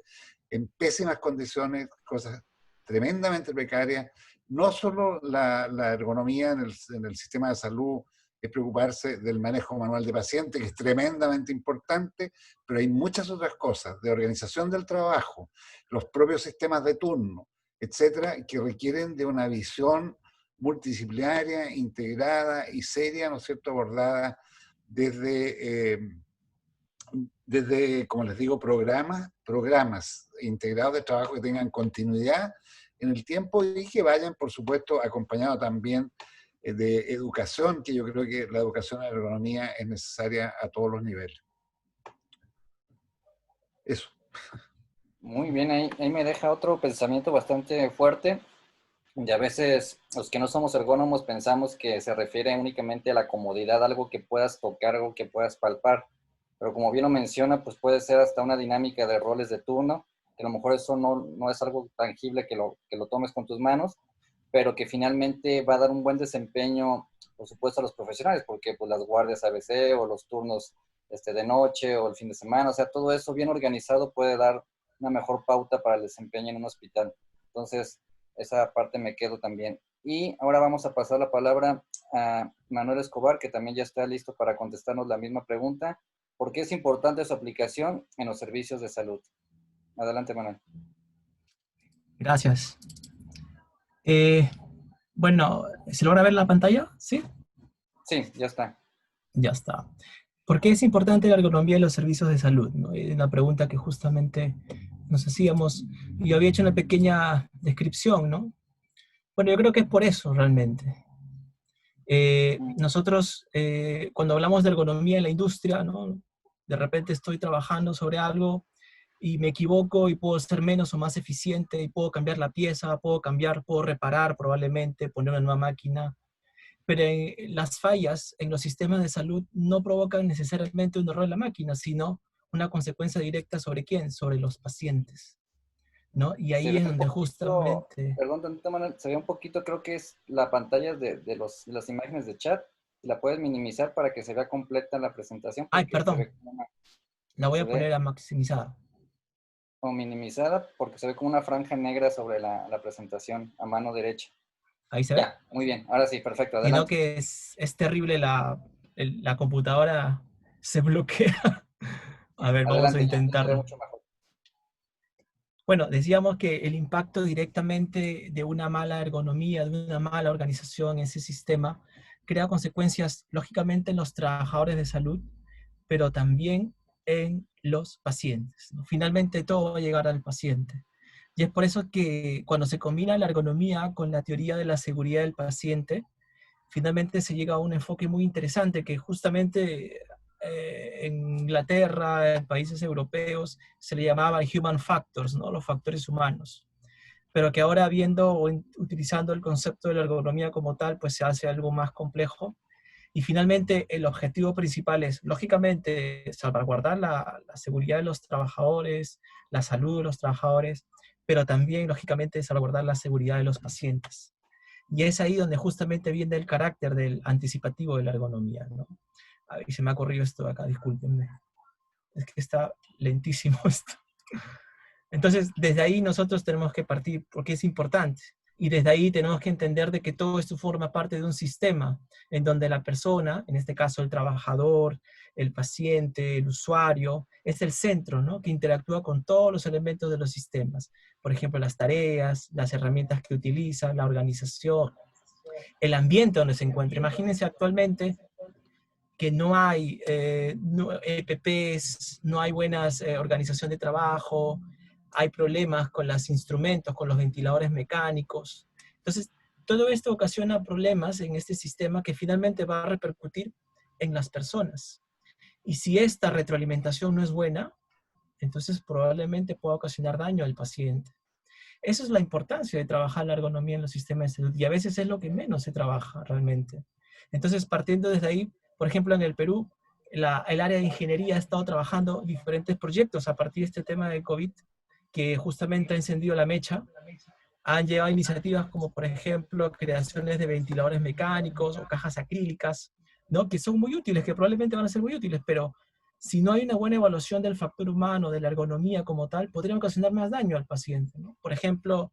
en pésimas condiciones, cosas tremendamente precarias. No solo la ergonomía en el sistema de salud es preocuparse del manejo manual de pacientes, que es tremendamente importante, pero hay muchas otras cosas, de organización del trabajo, los propios sistemas de turno, etcétera, que requieren de una visión multidisciplinaria, integrada y seria, ¿no es cierto?, abordada desde, como les digo, programas integrados de trabajo que tengan continuidad en el tiempo y que vayan, por supuesto, acompañados también de educación, que yo creo que la educación en ergonomía es necesaria a todos los niveles. Eso. Muy bien, ahí me deja otro pensamiento bastante fuerte. Y a veces los que no somos ergónomos pensamos que se refiere únicamente a la comodidad, algo que puedas tocar, algo que puedas palpar. Pero como bien lo menciona, pues puede ser hasta una dinámica de roles de turno, que a lo mejor eso no es algo tangible que lo tomes con tus manos, pero que finalmente va a dar un buen desempeño por supuesto, a los profesionales, porque pues, las guardias ABC o los turnos de noche o el fin de semana, o sea, todo eso bien organizado puede dar una mejor pauta para el desempeño en un hospital. Entonces, esa parte me quedo también. Y ahora vamos a pasar la palabra a Manuel Escobar, que también ya está listo para contestarnos la misma pregunta. ¿Por qué es importante su aplicación en los servicios de salud? Adelante, Manuel. Gracias. Bueno, ¿se logra ver la pantalla? ¿Sí? Sí, ya está. Ya está. ¿Por qué es importante la ergonomía en los servicios de salud? ¿No? Es una pregunta que justamente nos hacíamos. Yo había hecho una pequeña descripción, ¿no? Bueno, yo creo que es por eso realmente. Nosotros, cuando hablamos de ergonomía en la industria, ¿no? De repente estoy trabajando sobre algo y me equivoco y puedo ser menos o más eficiente y puedo cambiar la pieza, puedo reparar probablemente, poner una nueva máquina. Pero las fallas en los sistemas de salud no provocan necesariamente un error en la máquina, sino una consecuencia directa ¿sobre quién? Sobre los pacientes, ¿no? Y Se ahí ve es un donde poquito, justamente... perdón, tantito, Manuel, se ve un poquito, creo que es la pantalla de las imágenes de chat. La puedes minimizar para que se vea completa la presentación, Ay, porque perdón, la voy se a poner ve a maximizada. como minimizada, porque se ve como una franja negra sobre la presentación a mano derecha. Ahí se ve. Ya, muy bien, ahora sí, perfecto, Sino adelante. que es terrible la computadora se bloquea. A ver, vamos a Adelante, ya se ve intentarlo. mucho mejor. Bueno, decíamos que el impacto directamente de una mala ergonomía, de una mala organización en ese sistema, crea consecuencias, lógicamente, en los trabajadores de salud, pero también en los pacientes, ¿no? Finalmente todo va a llegar al paciente. Y es por eso que cuando se combina la ergonomía con la teoría de la seguridad del paciente, finalmente se llega a un enfoque muy interesante que justamente en Inglaterra, en países europeos, se le llamaba human factors, ¿no? Los factores humanos. Pero que ahora viendo o utilizando el concepto de la ergonomía como tal, pues se hace algo más complejo. Y finalmente el objetivo principal es, lógicamente, salvaguardar la seguridad de los trabajadores, la salud de los trabajadores, pero también, lógicamente, salvaguardar la seguridad de los pacientes. Y es ahí donde justamente viene el carácter del anticipativo de la ergonomía, ¿no? A ver, se me ha corrido esto de acá, discúlpenme. Es que está lentísimo esto. Entonces, desde ahí nosotros tenemos que partir, porque es importante. Y desde ahí tenemos que entender de que todo esto forma parte de un sistema en donde la persona, en este caso el trabajador, el paciente, el usuario, es el centro, ¿no? Que interactúa con todos los elementos de los sistemas. Por ejemplo, las tareas, las herramientas que utiliza, la organización, el ambiente donde se encuentra. Imagínense actualmente que no hay EPPs, no hay buenas organización de trabajo, hay problemas con los instrumentos, con los ventiladores mecánicos. Entonces, todo esto ocasiona problemas en este sistema que finalmente va a repercutir en las personas. Y si esta retroalimentación no es buena, entonces probablemente pueda ocasionar daño al paciente. Esa es la importancia de trabajar la ergonomía en los sistemas de salud y a veces es lo que menos se trabaja realmente. Entonces, partiendo desde ahí, por ejemplo, en el Perú, el área de ingeniería ha estado trabajando diferentes proyectos a partir de este tema de COVID, que justamente ha encendido la mecha. Han llevado iniciativas como, por ejemplo, creaciones de ventiladores mecánicos o cajas acrílicas, ¿no? Que son muy útiles, que probablemente van a ser muy útiles, pero si no hay una buena evaluación del factor humano, de la ergonomía como tal, podrían ocasionar más daño al paciente, ¿no? Por ejemplo,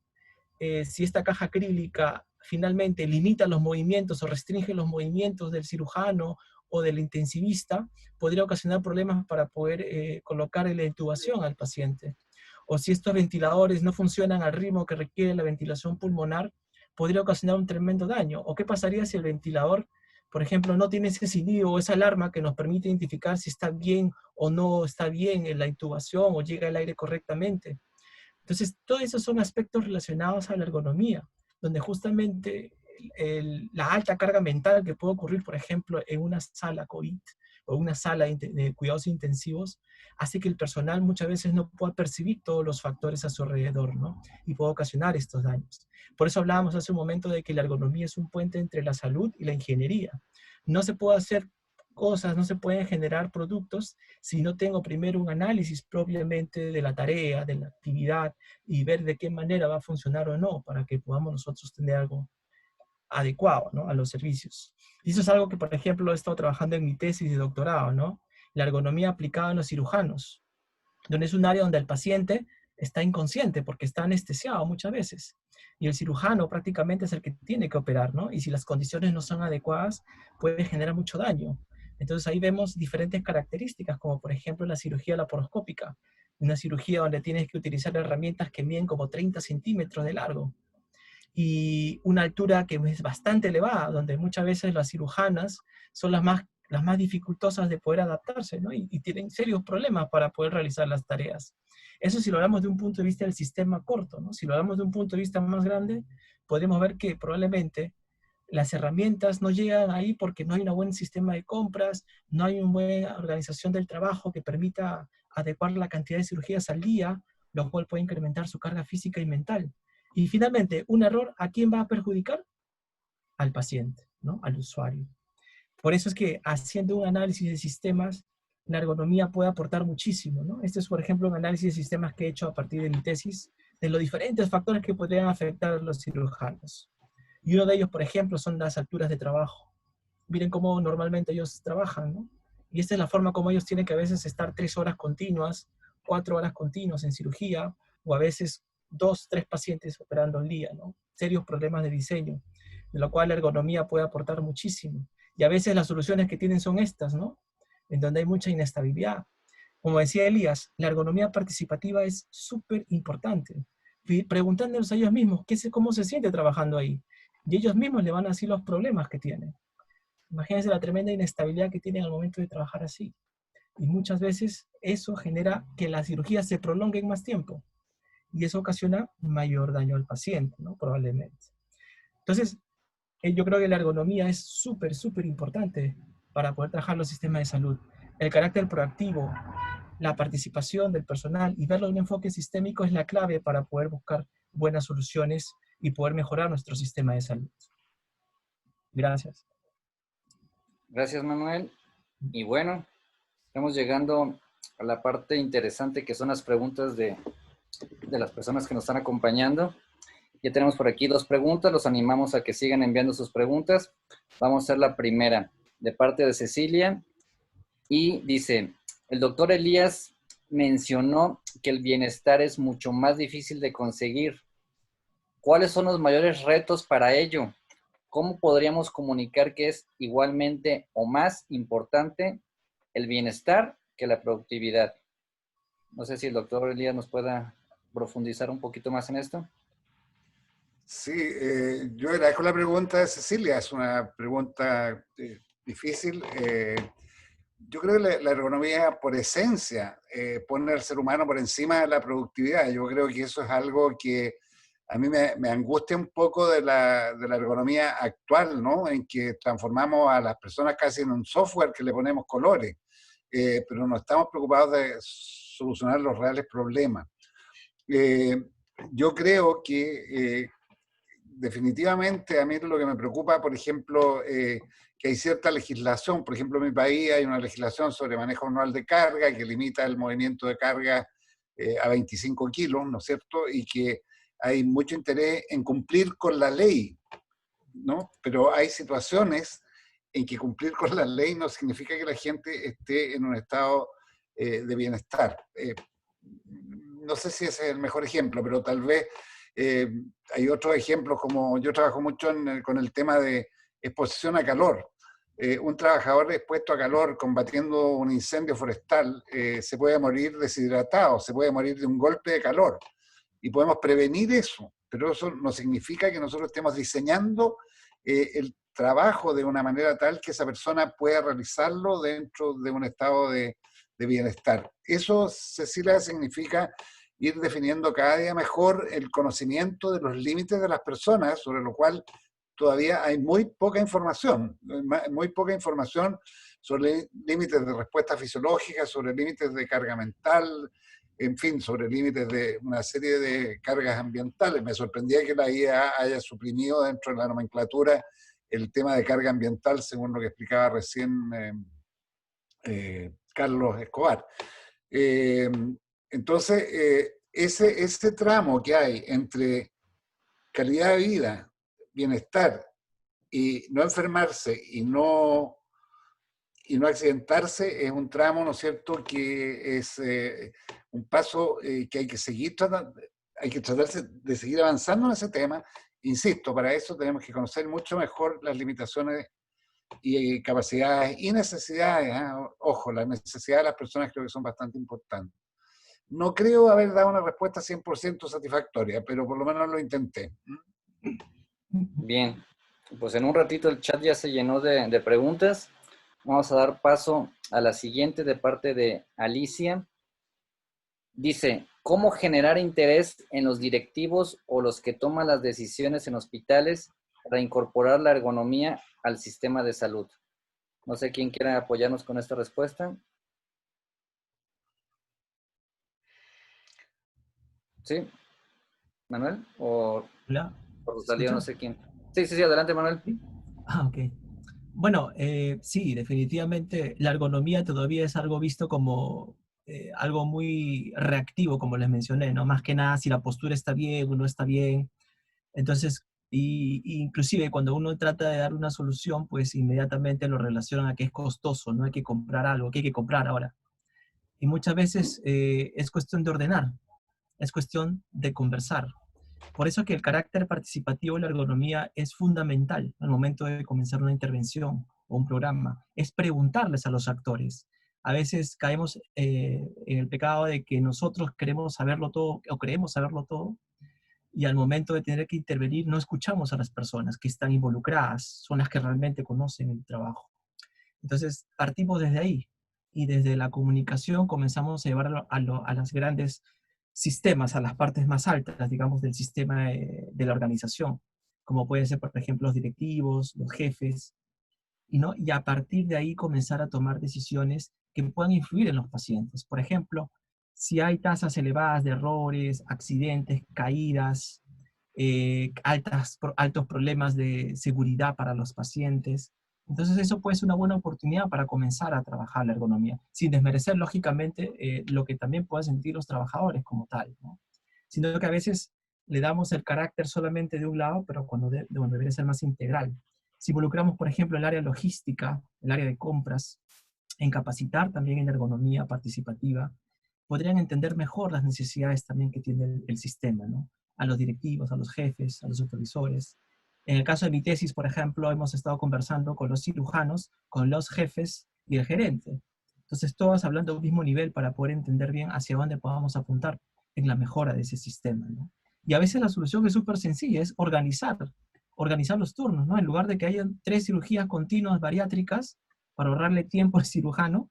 si esta caja acrílica finalmente limita los movimientos o restringe los movimientos del cirujano o del intensivista, podría ocasionar problemas para poder colocar la intubación al paciente. O si estos ventiladores no funcionan al ritmo que requiere la ventilación pulmonar, podría ocasionar un tremendo daño. ¿O qué pasaría si el ventilador, por ejemplo, no tiene ese silbido o esa alarma que nos permite identificar si está bien o no está bien en la intubación o llega el aire correctamente? Entonces, todos esos son aspectos relacionados a la ergonomía, donde justamente la alta carga mental que puede ocurrir, por ejemplo, en una sala COVID o una sala de cuidados intensivos, hace que el personal muchas veces no pueda percibir todos los factores a su alrededor, ¿no? Y puede ocasionar estos daños. Por eso hablábamos hace un momento de que la ergonomía es un puente entre la salud y la ingeniería. No se puede hacer cosas, no se pueden generar productos si no tengo primero un análisis propiamente de la tarea, de la actividad y ver de qué manera va a funcionar o no para que podamos nosotros tener adecuado, ¿no?, a los servicios. Y eso es algo que, por ejemplo, he estado trabajando en mi tesis de doctorado, ¿no? La ergonomía aplicada en los cirujanos, donde es un área donde el paciente está inconsciente porque está anestesiado muchas veces. Y el cirujano prácticamente es el que tiene que operar, ¿no? Y si las condiciones no son adecuadas, puede generar mucho daño. Entonces ahí vemos diferentes características, como por ejemplo la cirugía laparoscópica, una cirugía donde tienes que utilizar herramientas que miden como 30 centímetros de largo y una altura que es bastante elevada, donde muchas veces las cirujanas son las más dificultosas de poder adaptarse, ¿no? Y tienen serios problemas para poder realizar las tareas. Eso si lo hablamos de un punto de vista del sistema corto, ¿no? Si lo hablamos de un punto de vista más grande, podemos ver que probablemente las herramientas no llegan ahí porque no hay un buen sistema de compras, no hay una buena organización del trabajo que permita adecuar la cantidad de cirugías al día, lo cual puede incrementar su carga física y mental. Y finalmente, un error, ¿a quién va a perjudicar? Al paciente, ¿no? Al usuario. Por eso es que haciendo un análisis de sistemas, la ergonomía puede aportar muchísimo, ¿no? Este es, por ejemplo, un análisis de sistemas que he hecho a partir de mi tesis, de los diferentes factores que podrían afectar a los cirujanos. Y uno de ellos, por ejemplo, son las alturas de trabajo. Miren cómo normalmente ellos trabajan, ¿no? Y esta es la forma como ellos tienen que a veces estar 3 horas continuas, 4 horas continuas en cirugía, o a veces 2, 3 pacientes operando al día, ¿no? Serios problemas de diseño, de lo cual la ergonomía puede aportar muchísimo. Y a veces las soluciones que tienen son estas, ¿no? En donde hay mucha inestabilidad. Como decía Elías, la ergonomía participativa es súper importante. Preguntándoles a ellos mismos cómo se siente trabajando ahí. Y ellos mismos le van a decir los problemas que tienen. Imagínense la tremenda inestabilidad que tienen al momento de trabajar así. Y muchas veces eso genera que la cirugía se prolongue en más tiempo. Y eso ocasiona mayor daño al paciente, ¿no? Probablemente. Entonces, yo creo que la ergonomía es súper, súper importante para poder trabajar los sistemas de salud. El carácter proactivo, la participación del personal y verlo en un enfoque sistémico es la clave para poder buscar buenas soluciones y poder mejorar nuestro sistema de salud. Gracias. Gracias, Manuel. Y bueno, estamos llegando a la parte interesante que son las preguntas de las personas que nos están acompañando. Ya tenemos por aquí 2 preguntas, los animamos a que sigan enviando sus preguntas. Vamos a hacer la primera, de parte de Cecilia, y dice, el doctor Elías mencionó que el bienestar es mucho más difícil de conseguir. ¿Cuáles son los mayores retos para ello? ¿Cómo podríamos comunicar que es igualmente o más importante el bienestar que la productividad? No sé si el doctor Elías nos pueda profundizar un poquito más en esto. Sí, yo agradezco la pregunta de Cecilia, es una pregunta difícil. Yo creo que la ergonomía, por esencia, pone al ser humano por encima de la productividad. Yo creo que eso es algo que a mí me angustia un poco de la ergonomía actual, ¿no? En que transformamos a las personas casi en un software que le ponemos colores, pero no estamos preocupados de solucionar los reales problemas. Yo creo que definitivamente a mí lo que me preocupa, por ejemplo, que hay cierta legislación. Por ejemplo, en mi país hay una legislación sobre manejo manual de carga que limita el movimiento de carga a 25 kilos, ¿no es cierto? Y que hay mucho interés en cumplir con la ley, ¿no? Pero hay situaciones en que cumplir con la ley no significa que la gente esté en un estado de bienestar. No sé si ese es el mejor ejemplo, pero tal vez hay otros ejemplos, como yo trabajo mucho con el tema de exposición a calor. Un trabajador expuesto a calor combatiendo un incendio forestal se puede morir deshidratado, se puede morir de un golpe de calor. Y podemos prevenir eso, pero eso no significa que nosotros estemos diseñando el trabajo de una manera tal que esa persona pueda realizarlo dentro de un estado de bienestar. Eso, Cecilia, significa ir definiendo cada día mejor el conocimiento de los límites de las personas, sobre lo cual todavía hay muy poca información sobre límites de respuesta fisiológica, sobre límites de carga mental, en fin, sobre límites de una serie de cargas ambientales. Me sorprendía que la IA haya suprimido dentro de la nomenclatura el tema de carga ambiental, según lo que explicaba recién Carlos Escobar. Entonces, ese tramo que hay entre calidad de vida, bienestar Y no enfermarse y no accidentarse es un tramo, ¿no es cierto?, que es un paso que hay que seguir tratando, hay que tratarse de seguir avanzando en ese tema. Insisto, para eso tenemos que conocer mucho mejor las limitaciones y capacidades y necesidades. Ojo, las necesidades de las personas creo que son bastante importantes. No creo haber dado una respuesta 100% satisfactoria, pero por lo menos lo intenté. Bien, pues en un ratito el chat ya se llenó de preguntas. Vamos a dar paso a la siguiente de parte de Alicia. Dice, ¿cómo generar interés en los directivos o los que toman las decisiones en hospitales para incorporar la ergonomía al sistema de salud? No sé quién quiera apoyarnos con esta respuesta. ¿Sí? ¿Manuel? ¿O Hola, Rosalía? No ¿escuchan? sé quién. Sí, adelante, Manuel. ¿Sí? Ah, ok. Bueno, sí, definitivamente la ergonomía todavía es algo visto como algo muy reactivo, como les mencioné, ¿no? Más que nada si la postura está bien o no está bien. Entonces, y inclusive cuando uno trata de dar una solución, pues inmediatamente lo relacionan a que es costoso, no hay que comprar algo, que hay que comprar ahora. Y muchas veces es cuestión de ordenar, es cuestión de conversar. Por eso que el carácter participativo de la ergonomía es fundamental al momento de comenzar una intervención o un programa. Es preguntarles a los actores. A veces caemos en el pecado de que nosotros queremos saberlo todo o creemos saberlo todo y al momento de tener que intervenir no escuchamos a las personas que están involucradas, son las que realmente conocen el trabajo. Entonces partimos desde ahí y desde la comunicación comenzamos a llevarlo a las grandes sistemas, a las partes más altas, digamos, del sistema de la organización, como pueden ser, por ejemplo, los directivos, los jefes, y a partir de ahí comenzar a tomar decisiones que puedan influir en los pacientes. Por ejemplo, si hay tasas elevadas de errores, accidentes, caídas, altos problemas de seguridad para los pacientes, entonces eso puede ser una buena oportunidad para comenzar a trabajar la ergonomía, sin desmerecer, lógicamente, lo que también puedan sentir los trabajadores como tal, ¿no? Sino que a veces le damos el carácter solamente de un lado, pero cuando debería ser más integral. Si involucramos, por ejemplo, el área logística, el área de compras, en capacitar también en ergonomía participativa, podrían entender mejor las necesidades también que tiene el sistema, ¿no? A los directivos, a los jefes, a los supervisores. En el caso de mi tesis, por ejemplo, hemos estado conversando con los cirujanos, con los jefes y el gerente. Entonces, todos hablando de un mismo nivel para poder entender bien hacia dónde podamos apuntar en la mejora de ese sistema, ¿no? Y a veces la solución es súper sencilla, es organizar los turnos, ¿no? En lugar de que hayan 3 cirugías continuas bariátricas para ahorrarle tiempo al cirujano,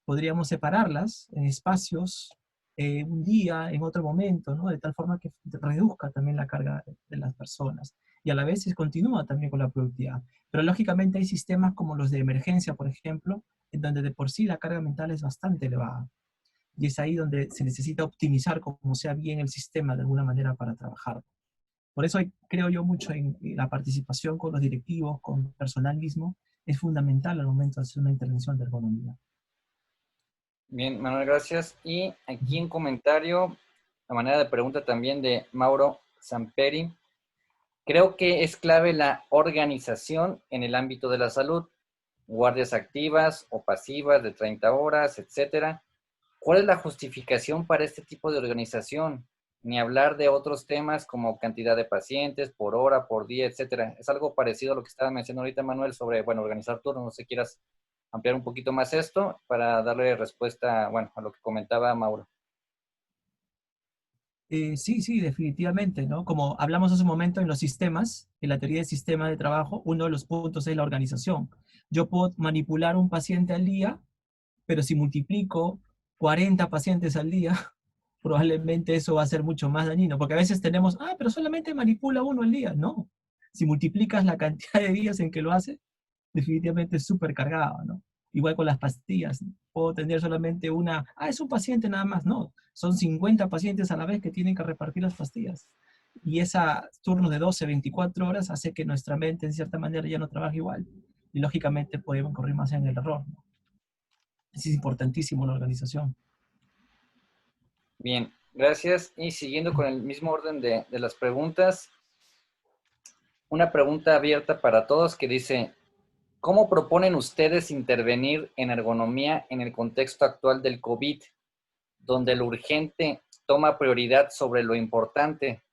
podríamos separarlas en espacios, un día, en otro momento, ¿no? De tal forma que reduzca también la carga de las personas. Y a la vez se continúa también con la productividad. Pero lógicamente hay sistemas como los de emergencia, por ejemplo, en donde de por sí la carga mental es bastante elevada. Y es ahí donde se necesita optimizar como sea bien el sistema de alguna manera para trabajar. Por eso creo yo mucho en la participación con los directivos, con el personal mismo, es fundamental al momento de hacer una intervención de ergonomía. Bien, Manuel, gracias. Y aquí en comentario, a manera de pregunta también de Mauro Samperi, creo que es clave la organización en el ámbito de la salud, guardias activas o pasivas de 30 horas, etcétera. ¿Cuál es la justificación para este tipo de organización? Ni hablar de otros temas como cantidad de pacientes por hora, por día, etcétera. Es algo parecido a lo que estaba mencionando ahorita Manuel sobre, bueno, organizar turnos. No sé si quieras ampliar un poquito más esto para darle respuesta, bueno, a lo que comentaba Mauro. Sí, definitivamente, ¿no? Como hablamos hace un momento en los sistemas, en la teoría de sistemas de trabajo, uno de los puntos es la organización. Yo puedo manipular un paciente al día, pero si multiplico 40 pacientes al día, probablemente eso va a ser mucho más dañino, porque a veces tenemos, pero solamente manipula uno al día. No, si multiplicas la cantidad de días en que lo hace, definitivamente es súper cargado, ¿no? Igual con las pastillas, puedo tener solamente una, es un paciente nada más, no, son 50 pacientes a la vez que tienen que repartir las pastillas. Y ese turno de 12, 24 horas hace que nuestra mente en cierta manera ya no trabaje igual. Y lógicamente podemos correr más en el error, ¿no? Es importantísimo la organización. Bien, gracias. Y siguiendo con el mismo orden de las preguntas, una pregunta abierta para todos que dice, ¿cómo proponen ustedes intervenir en ergonomía en el contexto actual del COVID, donde lo urgente toma prioridad sobre lo importante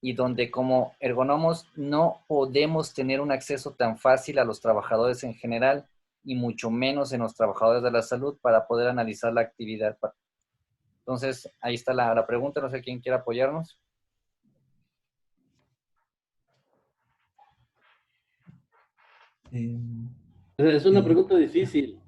y donde como ergonomos no podemos tener un acceso tan fácil a los trabajadores en general y mucho menos en los trabajadores de la salud para poder analizar la actividad? Entonces, ahí está la pregunta, no sé quién quiere apoyarnos. Es una pregunta difícil.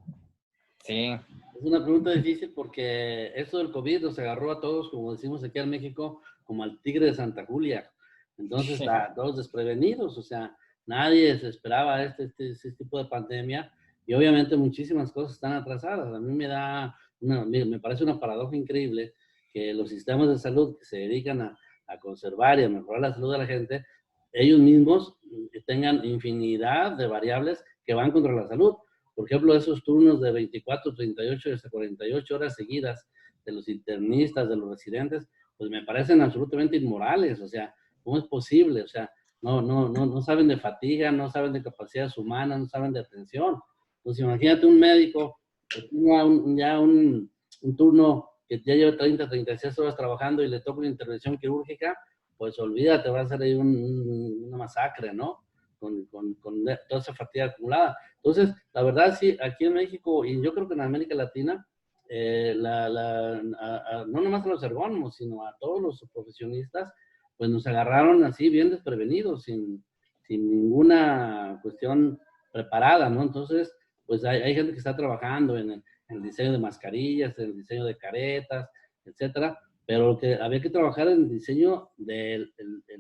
Sí. Es una pregunta difícil porque esto del COVID nos agarró a todos, como decimos aquí en México, como al tigre de Santa Julia. Entonces, Sí. todos desprevenidos, o sea, nadie se esperaba este tipo de pandemia y obviamente muchísimas cosas están atrasadas. A mí me parece una paradoja increíble que los sistemas de salud que se dedican a conservar y a mejorar la salud de la gente, ellos mismos tengan infinidad de variables que van contra la salud. Por ejemplo, esos turnos de 24, 38 y hasta 48 horas seguidas de los internistas, de los residentes, pues me parecen absolutamente inmorales. O sea, ¿cómo es posible? O sea, no saben de fatiga, no saben de capacidades humanas, no saben de atención. Entonces, imagínate un médico que tenga un turno que ya lleva 30, 36 horas trabajando y le toca una intervención quirúrgica, pues olvídate, va a ser ahí una masacre, ¿no? Con toda esa fatiga acumulada. Entonces, la verdad, sí, aquí en México, y yo creo que en América Latina, no nomás a los ergónomos, sino a todos los profesionistas, pues nos agarraron así bien desprevenidos, sin ninguna cuestión preparada, ¿no? Entonces, pues hay gente que está trabajando en el diseño de mascarillas, en el diseño de caretas, etcétera, pero lo que había que trabajar en el diseño del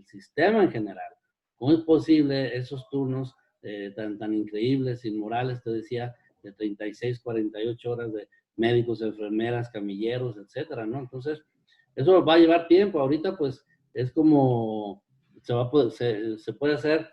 sistema en general. ¿Cómo es posible esos turnos tan increíbles, inmorales, te decía, de 36, 48 horas de médicos, enfermeras, camilleros, etcétera, ¿no? Entonces, eso va a llevar tiempo. Ahorita, pues, es como se puede hacer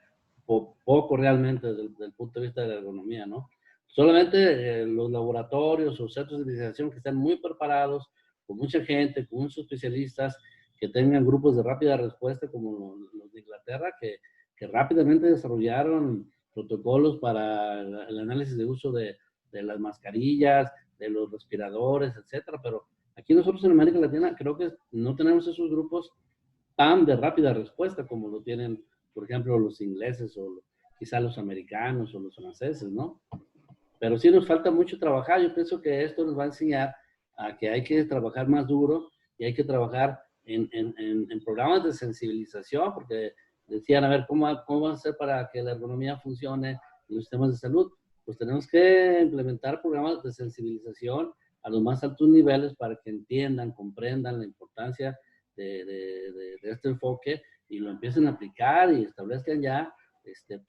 poco realmente desde el punto de vista de la ergonomía, ¿no? Solamente los laboratorios o centros de investigación que están muy preparados, con mucha gente, con muchos especialistas, que tengan grupos de rápida respuesta como los de Inglaterra, que rápidamente desarrollaron protocolos para el análisis de uso de las mascarillas, de los respiradores, etcétera. Pero aquí nosotros en América Latina creo que no tenemos esos grupos tan de rápida respuesta como lo tienen, por ejemplo, los ingleses o quizá los americanos o los franceses, ¿no? Pero sí nos falta mucho trabajar. Yo pienso que esto nos va a enseñar a que hay que trabajar más duro y hay que trabajar en programas de sensibilización, porque decían, a ver, ¿cómo vamos a hacer para que la ergonomía funcione en los sistemas de salud? Pues tenemos que implementar programas de sensibilización a los más altos niveles para que entiendan, comprendan la importancia de este enfoque y lo empiecen a aplicar y establezcan ya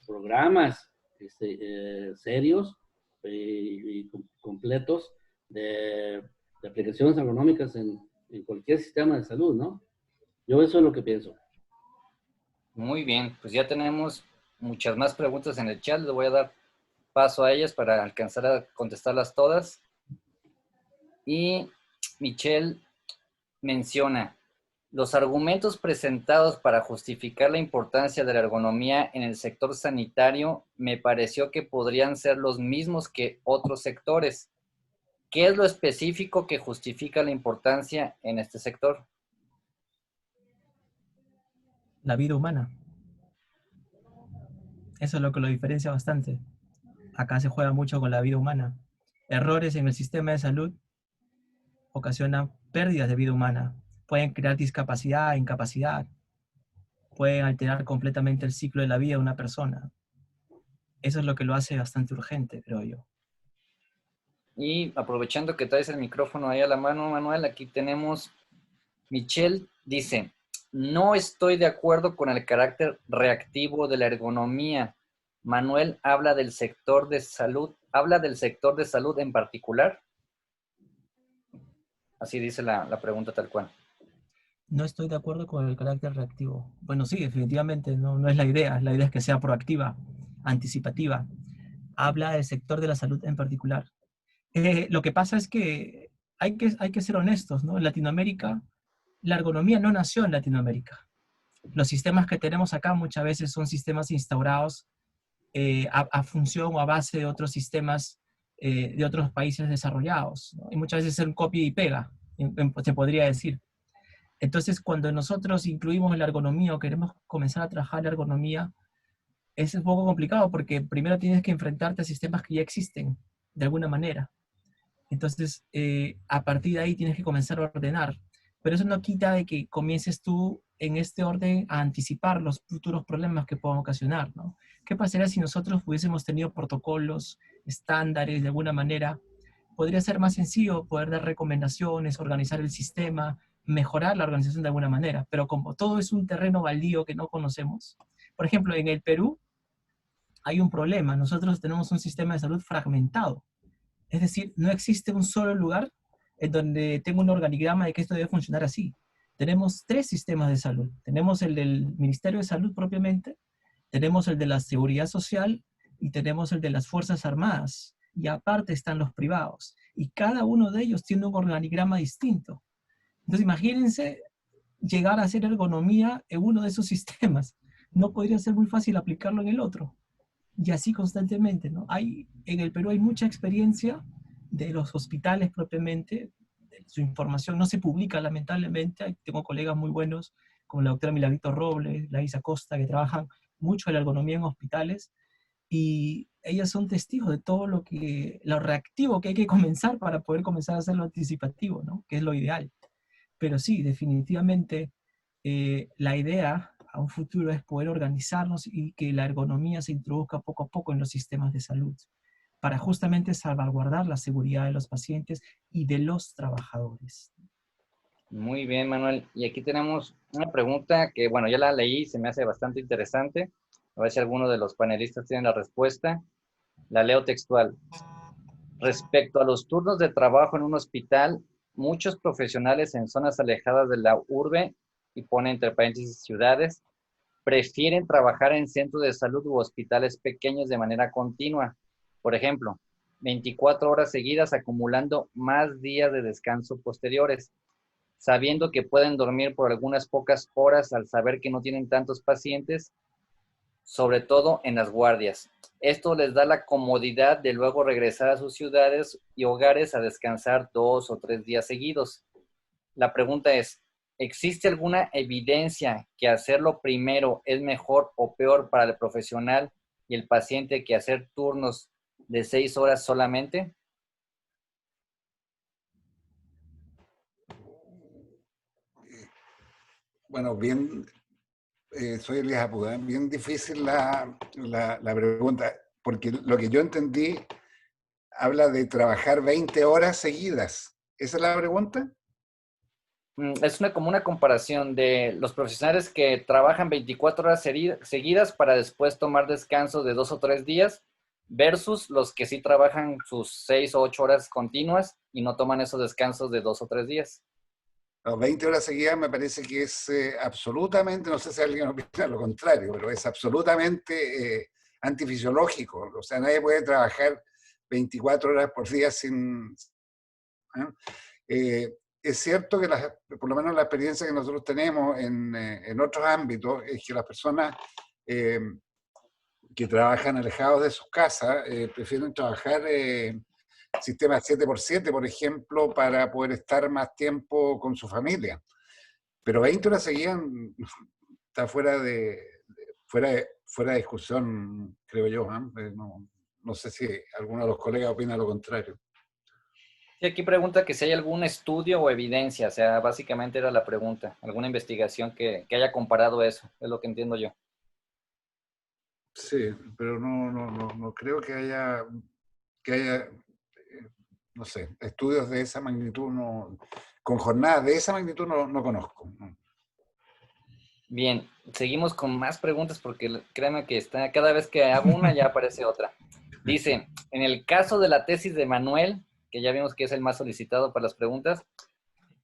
programas serios y completos de aplicaciones ergonómicas en cualquier sistema de salud, ¿no? Yo eso es lo que pienso. Muy bien, pues ya tenemos muchas más preguntas en el chat. Le voy a dar paso a ellas para alcanzar a contestarlas todas. Y Michelle menciona, los argumentos presentados para justificar la importancia de la ergonomía en el sector sanitario me pareció que podrían ser los mismos que otros sectores. ¿Qué es lo específico que justifica la importancia en este sector? La vida humana. Eso es lo que lo diferencia bastante. Acá se juega mucho con la vida humana. Errores en el sistema de salud ocasionan pérdidas de vida humana. Pueden crear discapacidad, incapacidad. Pueden alterar completamente el ciclo de la vida de una persona. Eso es lo que lo hace bastante urgente, creo yo. Y aprovechando que traes el micrófono ahí a la mano, Manuel, aquí tenemos, Michelle dice, no estoy de acuerdo con el carácter reactivo de la ergonomía. Manuel habla del sector de salud en particular. Así dice la pregunta tal cual. No estoy de acuerdo con el carácter reactivo. Bueno, sí, definitivamente no es la idea. La idea es que sea proactiva, anticipativa. Habla del sector de la salud en particular. Lo que pasa es que hay que ser honestos, ¿no? En Latinoamérica, la ergonomía no nació en Latinoamérica. Los sistemas que tenemos acá muchas veces son sistemas instaurados a función o a base de otros sistemas de otros países desarrollados, ¿no? Y muchas veces es un copia y pega, se podría decir. Entonces, cuando nosotros incluimos la ergonomía o queremos comenzar a trabajar la ergonomía, es un poco complicado porque primero tienes que enfrentarte a sistemas que ya existen, de alguna manera. Entonces, a partir de ahí tienes que comenzar a ordenar. Pero eso no quita de que comiences tú en este orden a anticipar los futuros problemas que puedan ocasionar, ¿no? ¿Qué pasaría si nosotros hubiésemos tenido protocolos, estándares, de alguna manera? Podría ser más sencillo poder dar recomendaciones, organizar el sistema, mejorar la organización de alguna manera. Pero como todo es un terreno baldío que no conocemos, por ejemplo, en el Perú hay un problema. Nosotros tenemos un sistema de salud fragmentado. Es decir, no existe un solo lugar en donde tenga un organigrama de que esto debe funcionar así. Tenemos 3 sistemas de salud. Tenemos el del Ministerio de Salud propiamente, tenemos el de la Seguridad Social y tenemos el de las Fuerzas Armadas. Y aparte están los privados. Y cada uno de ellos tiene un organigrama distinto. Entonces imagínense llegar a hacer ergonomía en uno de esos sistemas. No podría ser muy fácil aplicarlo en el otro. Y así constantemente, ¿no? En el Perú hay mucha experiencia de los hospitales propiamente, su información no se publica lamentablemente, tengo colegas muy buenos como la doctora Milagrito Robles, la Isa Costa, que trabajan mucho en la ergonomía en hospitales, y ellas son testigos de todo lo reactivo que hay que comenzar para poder comenzar a hacer lo anticipativo, ¿no? Que es lo ideal. Pero sí, definitivamente la idea a un futuro es poder organizarnos y que la ergonomía se introduzca poco a poco en los sistemas de salud, para justamente salvaguardar la seguridad de los pacientes y de los trabajadores. Muy bien, Manuel. Y aquí tenemos una pregunta que, bueno, ya la leí, se me hace bastante interesante. A ver si alguno de los panelistas tiene la respuesta. La leo textual. Respecto a los turnos de trabajo en un hospital, muchos profesionales en zonas alejadas de la urbe, y pone entre paréntesis ciudades, prefieren trabajar en centros de salud u hospitales pequeños de manera continua. Por ejemplo, 24 horas seguidas acumulando más días de descanso posteriores, sabiendo que pueden dormir por algunas pocas horas al saber que no tienen tantos pacientes, sobre todo en las guardias. Esto les da la comodidad de luego regresar a sus ciudades y hogares a descansar 2 o 3 días seguidos. La pregunta es, ¿existe alguna evidencia que hacerlo primero es mejor o peor para el profesional y el paciente que hacer turnos de 6 horas solamente? Bueno, bien, soy Elías Apuda, bien difícil la pregunta, porque lo que yo entendí habla de trabajar 20 horas seguidas. ¿Esa es la pregunta? Es como una comparación de los profesionales que trabajan 24 horas seguidas para después tomar descanso de 2 o 3 días versus los que sí trabajan sus 6 o 8 horas continuas y no toman esos descansos de 2 o 3 días. No, 20 horas seguidas me parece que es absolutamente, no sé si alguien opina lo contrario, pero es absolutamente antifisiológico. O sea, nadie puede trabajar 24 horas por día sin... es cierto que por lo menos la experiencia que nosotros tenemos en otros ámbitos es que las personas que trabajan alejados de sus casas prefieren trabajar sistema 7x7, por ejemplo, para poder estar más tiempo con su familia. Pero 20 horas seguidas está fuera de discusión, creo yo. No sé si alguno de los colegas opina lo contrario. Y aquí pregunta que si hay algún estudio o evidencia, o sea, básicamente era la pregunta, alguna investigación que haya comparado eso, es lo que entiendo yo. Sí, pero no creo que haya, no sé, estudios de esa magnitud, con jornadas de esa magnitud no conozco. Bien, seguimos con más preguntas porque créanme que cada vez que hago una ya aparece otra. Dice, en el caso de la tesis de Manuel, que ya vimos que es el más solicitado para las preguntas,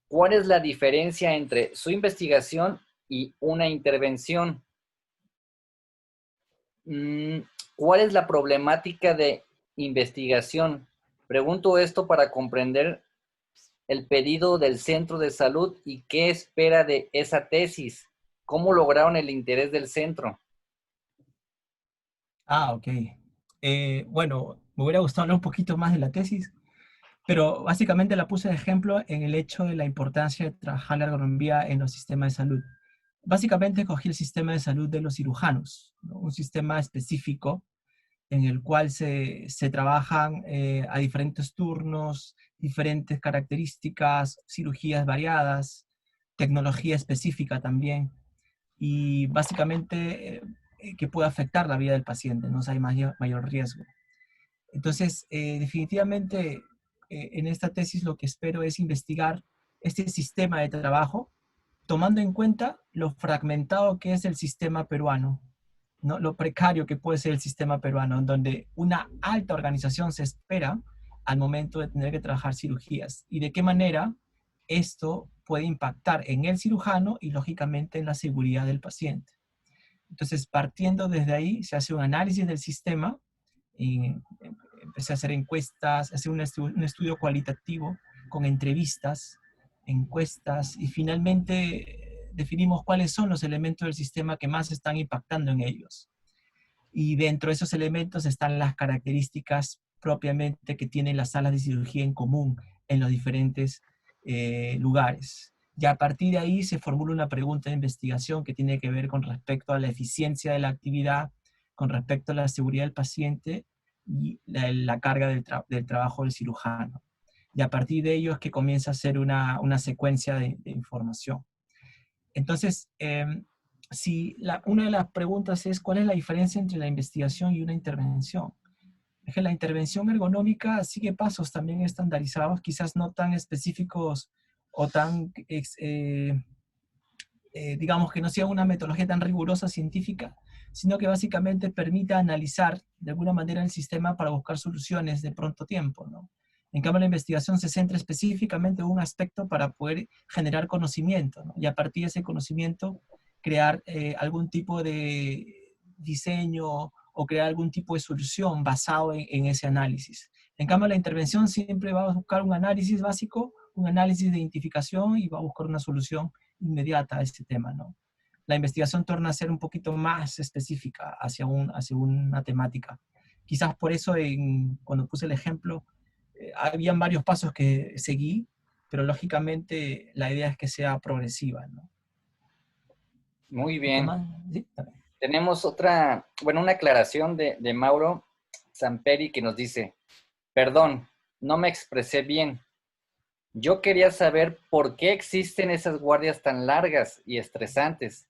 ¿cuál es la diferencia entre su investigación y una intervención? ¿Cuál es la problemática de investigación? Pregunto esto para comprender el pedido del centro de salud y qué espera de esa tesis. ¿cómo lograron el interés del centro? Ah, ok. Bueno, me hubiera gustado hablar un poquito más de la tesis, pero básicamente la puse de ejemplo en el hecho de la importancia de trabajar la ergonomía en los sistemas de salud. Básicamente cogí el sistema de salud de los cirujanos, ¿no? Un sistema específico en el cual se trabajan a diferentes turnos, diferentes características, cirugías variadas, tecnología específica también, y básicamente que puede afectar la vida del paciente, no si hay mayor riesgo. Entonces, definitivamente, en esta tesis lo que espero es investigar este sistema de trabajo, tomando en cuenta lo fragmentado que es el sistema peruano, ¿no? Lo precario que puede ser el sistema peruano, en donde una alta organización se espera al momento de tener que trabajar cirugías, y de qué manera esto puede impactar en el cirujano y, lógicamente, en la seguridad del paciente. Entonces, partiendo desde ahí, se hace un análisis del sistema y empecé a hacer encuestas, hacer un estudio cualitativo con entrevistas, encuestas, y finalmente definimos cuáles son los elementos del sistema que más están impactando en ellos. Y dentro de esos elementos están las características propiamente que tienen las salas de cirugía en común en los diferentes lugares. Y a partir de ahí se formula una pregunta de investigación que tiene que ver con respecto a la eficiencia de la actividad, con respecto a la seguridad del paciente y la carga del trabajo del cirujano. Y a partir de ello es que comienza a ser una secuencia de información. Entonces, si una de las preguntas es ¿cuál es la diferencia entre la investigación y una intervención? Es que la intervención ergonómica sigue pasos también estandarizados, quizás no tan específicos o tan, digamos que no sea una metodología tan rigurosa científica, sino que básicamente permita analizar de alguna manera el sistema para buscar soluciones de pronto tiempo, ¿no? En cambio, la investigación se centra específicamente en un aspecto para poder generar conocimiento, ¿no? Y a partir de ese conocimiento crear algún tipo de diseño o crear algún tipo de solución basado en ese análisis. En cambio, la intervención siempre va a buscar un análisis básico, un análisis de identificación, y va a buscar una solución inmediata a este tema, ¿no? La investigación torna a ser un poquito más específica hacia una temática. Quizás por eso cuando puse el ejemplo, habían varios pasos que seguí, pero lógicamente la idea es que sea progresiva, ¿no? Muy bien. ¿Sí? Tenemos una aclaración de Mauro Samperi que nos dice, perdón, no me expresé bien. Yo quería saber por qué existen esas guardias tan largas y estresantes.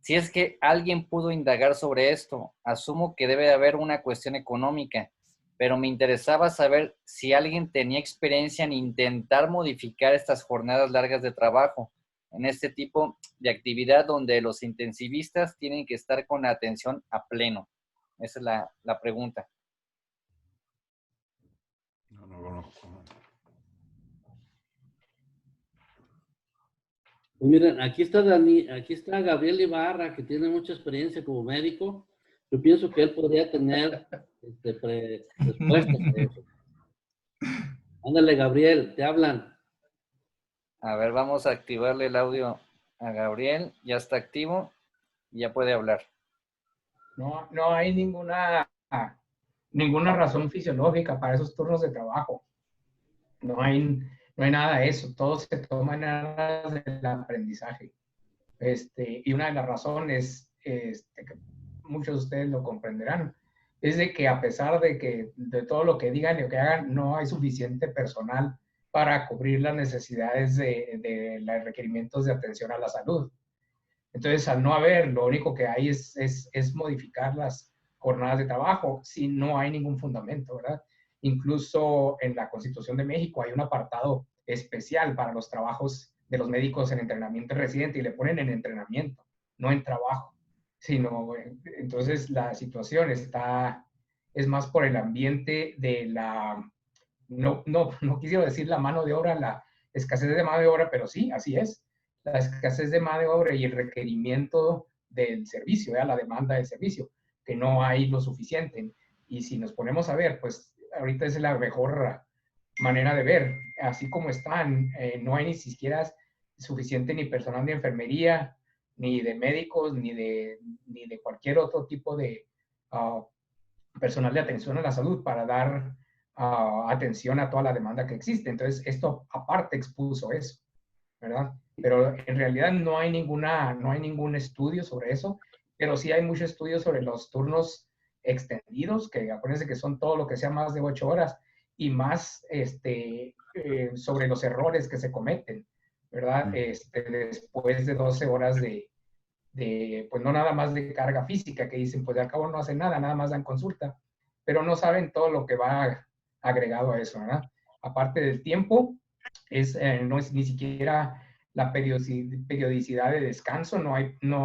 Si es que alguien pudo indagar sobre esto, asumo que debe haber una cuestión económica, pero me interesaba saber si alguien tenía experiencia en intentar modificar estas jornadas largas de trabajo, en este tipo de actividad donde los intensivistas tienen que estar con la atención a pleno. Esa es la pregunta. No, no conozco. Pues miren, aquí está Gabriel Ibarra, que tiene mucha experiencia como médico. Yo pienso que él podría tener respuestas a eso. Ándale, Gabriel, te hablan. A ver, vamos a activarle el audio a Gabriel. Ya está activo y ya puede hablar. No hay ninguna razón fisiológica para esos turnos de trabajo. No hay nada de eso. Todo se toma en aras del aprendizaje. Y una de las razones, que muchos de ustedes lo comprenderán, es de que a pesar de todo lo que digan y lo que hagan, no hay suficiente personal para cubrir las necesidades de los requerimientos de atención a la salud. Entonces, al no haber, lo único que hay es modificar las jornadas de trabajo si no hay ningún fundamento, ¿verdad? Incluso en la Constitución de México hay un apartado especial para los trabajos de los médicos en entrenamiento residente y le ponen en entrenamiento, no en trabajo, sino, entonces la situación es más por el ambiente de no quisiera decir la mano de obra, la escasez de mano de obra, pero sí, así es. La escasez de mano de obra y el requerimiento del servicio, la demanda del servicio, que no hay lo suficiente. Y si nos ponemos a ver, pues ahorita es la mejor manera de ver, así como están, no hay ni siquiera suficiente ni personal de enfermería, ni de médicos, ni de cualquier otro tipo de personal de atención a la salud para dar atención a toda la demanda que existe. Entonces, esto aparte expuso eso, ¿verdad? Pero en realidad no hay ningún estudio sobre eso, pero sí hay muchos estudios sobre los turnos extendidos, que acuérdense que son todo lo que sea más de 8 horas, y más sobre los errores que se cometen, ¿verdad? Después de 12 horas pues no nada más de carga física, que dicen, pues de al cabo no hacen nada, nada más dan consulta, pero no saben todo lo que va agregado a eso, ¿verdad? Aparte del tiempo, no es ni siquiera la periodicidad de descanso, no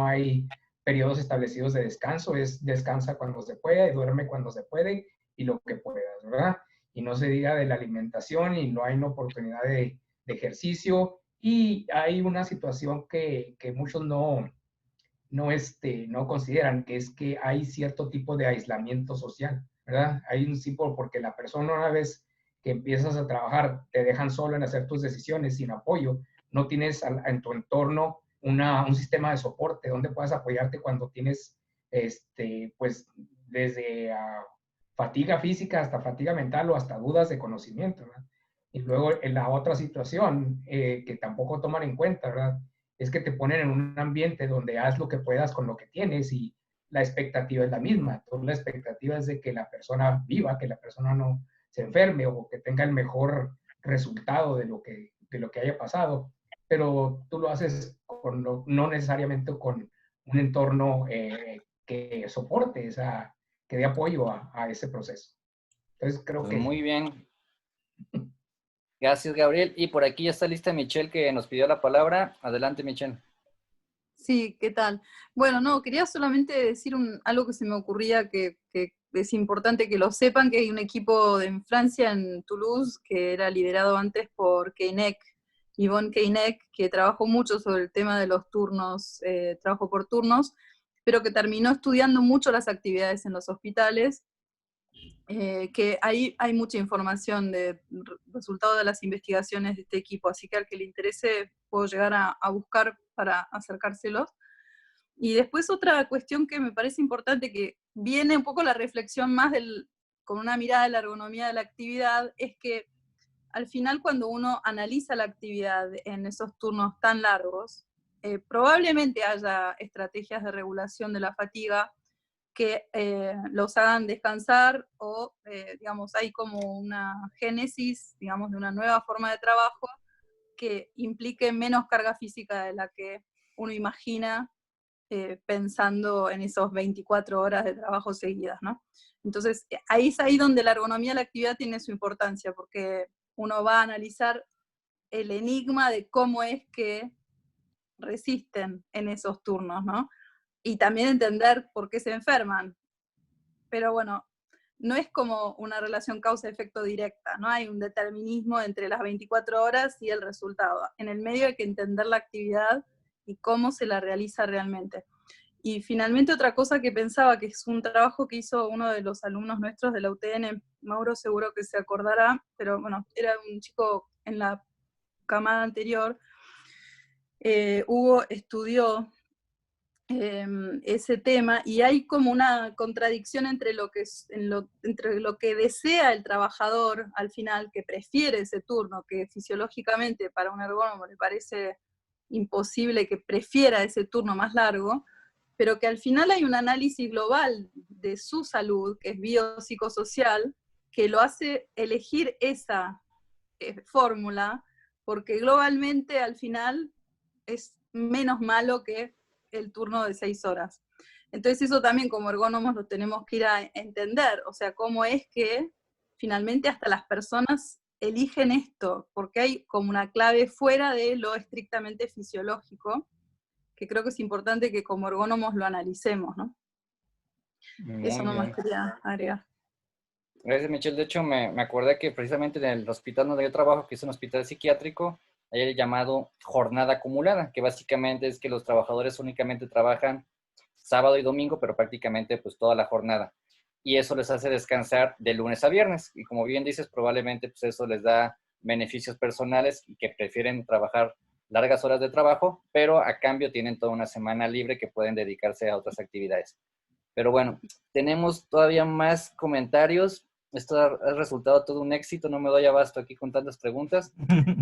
hay periodos establecidos de descanso, es descansa cuando se puede, duerme cuando se puede y lo que puedas, ¿verdad? Y no se diga de la alimentación y no hay una oportunidad de ejercicio, y hay una situación que muchos no consideran, que es que hay cierto tipo de aislamiento social, ¿verdad? Hay un tipo, porque la persona, una vez que empiezas a trabajar, te dejan solo en hacer tus decisiones, sin apoyo, no tienes en tu entorno un sistema de soporte donde puedas apoyarte cuando tienes, pues, desde fatiga física hasta fatiga mental o hasta dudas de conocimiento, ¿verdad? Y luego en la otra situación que tampoco toman en cuenta, ¿verdad? Es que te ponen en un ambiente donde haz lo que puedas con lo que tienes y la expectativa es la misma. Entonces, la expectativa es de que la persona viva, que la persona no se enferme o que tenga el mejor resultado de lo que haya pasado, pero tú lo haces no necesariamente con un entorno que soporte, que dé apoyo a ese proceso. Entonces, creo Pues que... muy bien. Gracias, Gabriel. Y por aquí ya está lista Michelle, que nos pidió la palabra. Adelante, Michelle. Sí, ¿qué tal? Bueno, no, quería solamente decir algo que se me ocurría que es importante que lo sepan, que hay un equipo en Francia, en Toulouse, que era liderado antes por Keinec, Yvonne Keinec, que trabajó mucho sobre el tema de los turnos, trabajo por turnos, pero que terminó estudiando mucho las actividades en los hospitales, que ahí hay mucha información de resultado de las investigaciones de este equipo, así que al que le interese puedo llegar a buscar para acercárselos. Y después otra cuestión que me parece importante, que viene un poco la reflexión más con una mirada de la ergonomía de la actividad, es que al final cuando uno analiza la actividad en esos turnos tan largos, probablemente haya estrategias de regulación de la fatiga que los hagan descansar o, digamos, hay como una génesis, digamos, de una nueva forma de trabajo que implique menos carga física de la que uno imagina pensando en esos 24 horas de trabajo seguidas, ¿no? Entonces, ahí es ahí donde la ergonomía de la actividad tiene su importancia, porque uno va a analizar el enigma de cómo es que resisten en esos turnos, ¿no? Y también entender por qué se enferman. Pero bueno, no es como una relación causa-efecto directa, no hay un determinismo entre las 24 horas y el resultado. En el medio hay que entender la actividad y cómo se la realiza realmente. Y finalmente otra cosa que pensaba, que es un trabajo que hizo uno de los alumnos nuestros de la UTN, Mauro seguro que se acordará, pero bueno, era un chico en la camada anterior. Hugo estudió ese tema, y hay como una contradicción entre entre lo que desea el trabajador al final, que prefiere ese turno, que fisiológicamente para un ergónomo le parece imposible que prefiera ese turno más largo, pero que al final hay un análisis global de su salud, que es biopsicosocial, que lo hace elegir esa fórmula, porque globalmente al final es menos malo que el turno de 6 horas. Entonces eso también como ergónomos lo tenemos que ir a entender, o sea, cómo es que finalmente hasta las personas eligen esto, porque hay como una clave fuera de lo estrictamente fisiológico, que creo que es importante que como ergónomos lo analicemos, ¿no? Muy Eso nomás bien. quería agregar. Gracias, Michelle. De hecho, me acordé que precisamente en el hospital donde yo trabajo, que es un hospital psiquiátrico, hay el llamado jornada acumulada, que básicamente es que los trabajadores únicamente trabajan sábado y domingo, pero prácticamente pues toda la jornada. Y eso les hace descansar de lunes a viernes. Y como bien dices, probablemente pues eso les da beneficios personales y que prefieren trabajar largas horas de trabajo, pero a cambio tienen toda una semana libre que pueden dedicarse a otras actividades. Pero bueno, tenemos todavía más comentarios. Esto ha resultado todo un éxito, no me doy abasto aquí con tantas preguntas.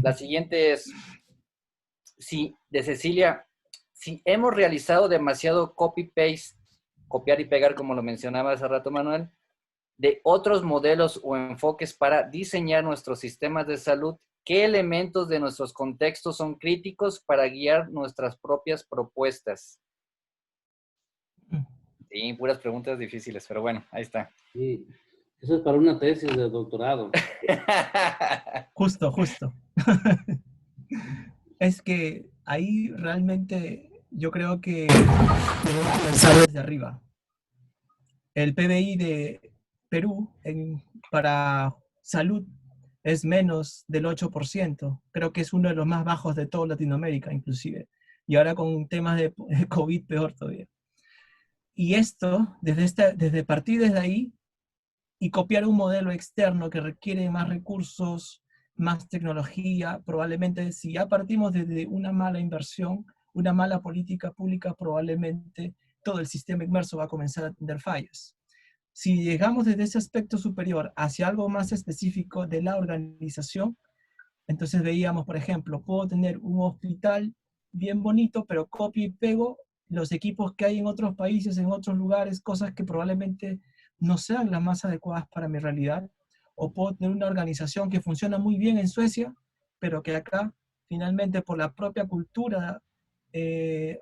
La siguiente es, de Cecilia, si hemos realizado demasiado copy-paste, copiar y pegar, como lo mencionaba hace rato Manuel, de otros modelos o enfoques para diseñar nuestros sistemas de salud, ¿qué elementos de nuestros contextos son críticos para guiar nuestras propias propuestas? Sí, puras preguntas difíciles, pero bueno, ahí está. Sí, eso es para una tesis de doctorado. Justo. Es que ahí realmente yo creo que tenemos que pensar desde arriba. El PBI de Perú para salud es menos del 8%. Creo que es uno de los más bajos de toda Latinoamérica, inclusive. Y ahora con temas de COVID, peor todavía. Y esto, desde partir desde ahí y copiar un modelo externo que requiere más recursos, más tecnología, probablemente si ya partimos desde una mala inversión, una mala política pública, probablemente todo el sistema inmerso va a comenzar a tener fallas. Si llegamos desde ese aspecto superior hacia algo más específico de la organización, entonces veíamos, por ejemplo, puedo tener un hospital bien bonito, pero copio y pego los equipos que hay en otros países, en otros lugares, cosas que probablemente no sean las más adecuadas para mi realidad. O puedo tener una organización que funciona muy bien en Suecia, pero que acá, finalmente, por la propia cultura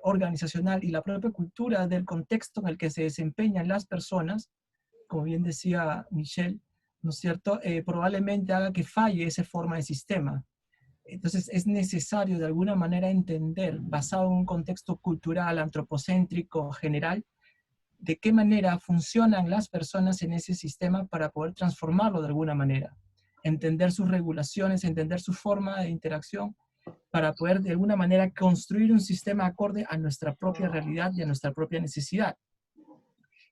organizacional y la propia cultura del contexto en el que se desempeñan las personas, como bien decía Michelle, ¿no es cierto? Probablemente haga que falle esa forma de sistema. Entonces es necesario de alguna manera entender, basado en un contexto cultural, antropocéntrico, general, de qué manera funcionan las personas en ese sistema para poder transformarlo de alguna manera. Entender sus regulaciones, entender su forma de interacción, para poder de alguna manera construir un sistema acorde a nuestra propia realidad y a nuestra propia necesidad.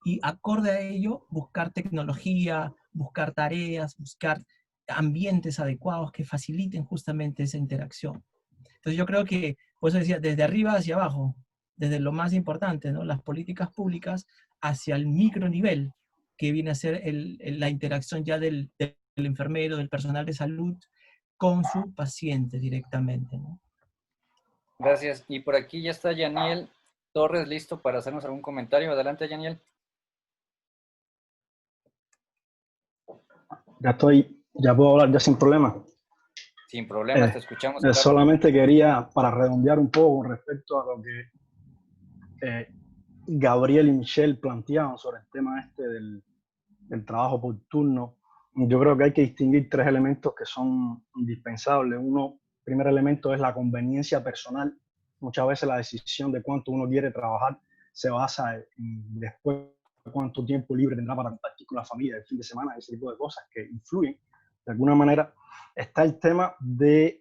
Y acorde a ello, buscar tecnología, buscar tareas, buscar ambientes adecuados que faciliten justamente esa interacción. Entonces yo creo que, por eso decía, desde arriba hacia abajo, desde lo más importante, ¿no? Las políticas públicas hacia el micronivel, que viene a ser la interacción ya del enfermero, del personal de salud, con su paciente directamente, ¿no? Gracias. Y por aquí ya está Yaniel Torres listo para hacernos algún comentario. Adelante, Yaniel. Ya puedo hablar ya sin problema. Sin problema, te escuchamos. Claro. Solamente quería, para redondear un poco con respecto a lo que Gabriel y Michelle planteaban sobre el tema este del trabajo por turno. Yo creo que hay que distinguir tres elementos que son indispensables. Primer elemento es la conveniencia personal. Muchas veces la decisión de cuánto uno quiere trabajar se basa en después cuánto tiempo libre tendrá para compartir con la familia el fin de semana, ese tipo de cosas que influyen. De alguna manera está el tema de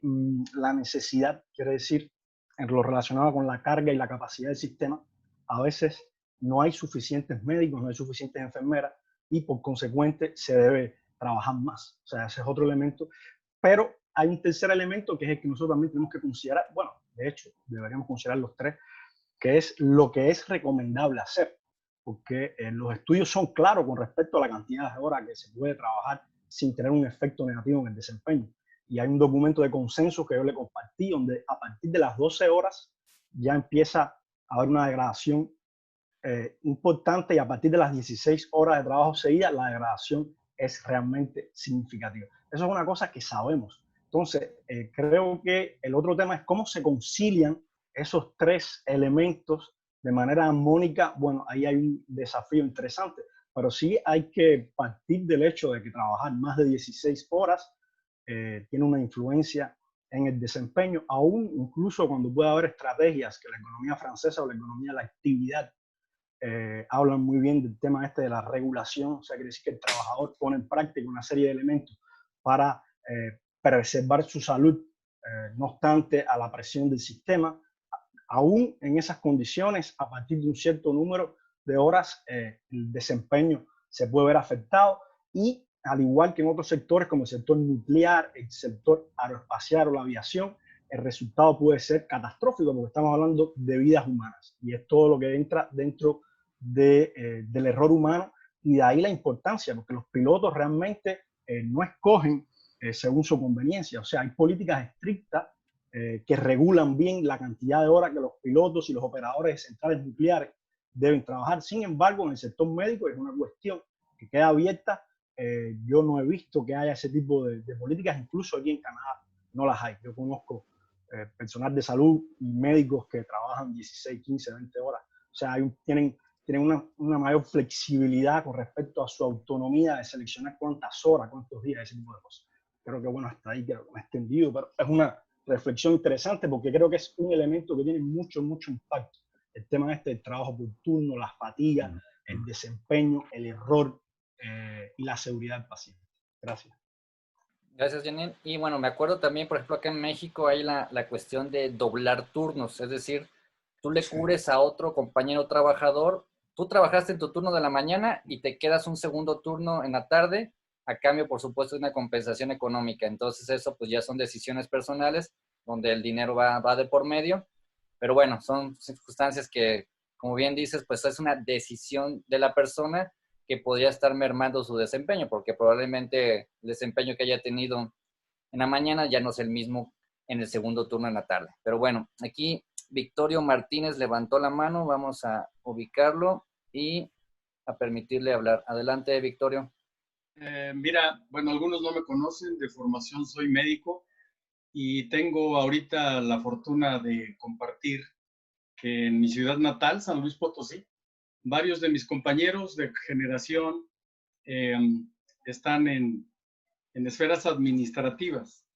la necesidad, quiere decir, en lo relacionado con la carga y la capacidad del sistema. A veces no hay suficientes médicos, no hay suficientes enfermeras y por consecuente se debe trabajar más. O sea, ese es otro elemento. Pero hay un tercer elemento que es el que nosotros también tenemos que considerar. Bueno, de hecho, deberíamos considerar los tres, que es lo que es recomendable hacer. Porque los estudios son claros con respecto a la cantidad de horas que se puede trabajar sin tener un efecto negativo en el desempeño. Y hay un documento de consenso que yo le compartí, donde a partir de las 12 horas ya empieza a haber una degradación importante, y a partir de las 16 horas de trabajo seguidas, la degradación es realmente significativa. Eso es una cosa que sabemos. Entonces, creo que el otro tema es cómo se concilian esos tres elementos de manera armónica. Bueno, ahí hay un desafío interesante, pero sí hay que partir del hecho de que trabajar más de 16 horas tiene una influencia en el desempeño, aún incluso cuando puede haber estrategias que la economía francesa o la economía de la actividad hablan muy bien del tema este de la regulación. O sea, quiere decir que el trabajador pone en práctica una serie de elementos para preservar su salud, no obstante a la presión del sistema. Aún en esas condiciones, a partir de un cierto número de horas, el desempeño se puede ver afectado, y al igual que en otros sectores como el sector nuclear, el sector aeroespacial o la aviación, el resultado puede ser catastrófico porque estamos hablando de vidas humanas y es todo lo que entra dentro del error humano y de ahí la importancia, porque los pilotos realmente no escogen según su conveniencia, o sea, hay políticas estrictas que regulan bien la cantidad de horas que los pilotos y los operadores de centrales nucleares deben trabajar. Sin embargo, en el sector médico es una cuestión que queda abierta. Yo no he visto que haya ese tipo de políticas, incluso aquí en Canadá no las hay. Yo conozco personal de salud y médicos que trabajan 16, 15, 20 horas. O sea, tienen una mayor flexibilidad con respecto a su autonomía de seleccionar cuántas horas, cuántos días, ese tipo de cosas. Creo que, bueno, hasta ahí creo que me he extendido, pero es una reflexión interesante porque creo que es un elemento que tiene mucho impacto. El tema del trabajo por turno, la fatiga, el desempeño, el error y la seguridad del paciente. Gracias. Gracias, Janine. Y bueno, me acuerdo también, por ejemplo, acá en México hay la cuestión de doblar turnos, es decir, tú le cubres a otro compañero trabajador, tú trabajaste en tu turno de la mañana y te quedas un segundo turno en la tarde, a cambio, por supuesto, de una compensación económica. Entonces eso pues ya son decisiones personales, donde el dinero va de por medio, pero bueno, son circunstancias que, como bien dices, pues es una decisión de la persona que podría estar mermando su desempeño, porque probablemente el desempeño que haya tenido en la mañana ya no es el mismo en el segundo turno en la tarde. Pero bueno, aquí Victorio Martínez levantó la mano, vamos a ubicarlo y a permitirle hablar. Adelante, Victorio. Mira, bueno, algunos no me conocen, de formación soy médico y tengo ahorita la fortuna de compartir que en mi ciudad natal, San Luis Potosí, varios de mis compañeros de generación están en esferas administrativas.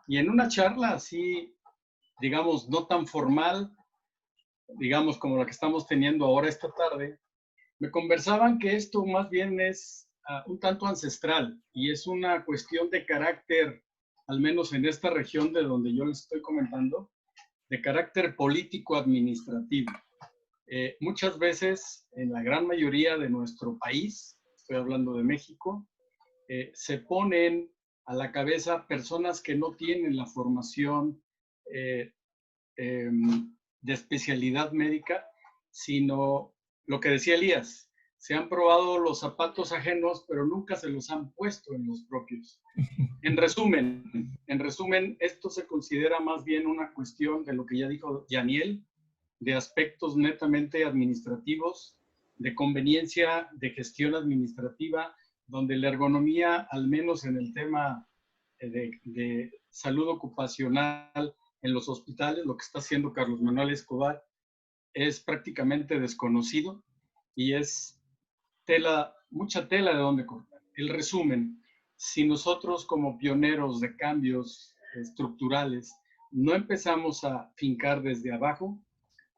Y en una charla así, digamos, no tan formal, digamos como la que estamos teniendo ahora esta tarde, me conversaban que esto más bien es un tanto ancestral y es una cuestión de carácter, al menos en esta región de donde yo les estoy comentando, de carácter político-administrativo. Muchas veces, en la gran mayoría de nuestro país, estoy hablando de México, se ponen a la cabeza personas que no tienen la formación de especialidad médica, sino lo que decía Elías, se han probado los zapatos ajenos, pero nunca se los han puesto en los propios. En resumen, esto se considera más bien una cuestión de lo que ya dijo Yaniel, de aspectos netamente administrativos, de conveniencia, de gestión administrativa, donde la ergonomía, al menos en el tema de salud ocupacional en los hospitales, lo que está haciendo Carlos Manuel Escobar, es prácticamente desconocido y es mucha tela de donde cortar. El resumen, si nosotros como pioneros de cambios estructurales no empezamos a fincar desde abajo,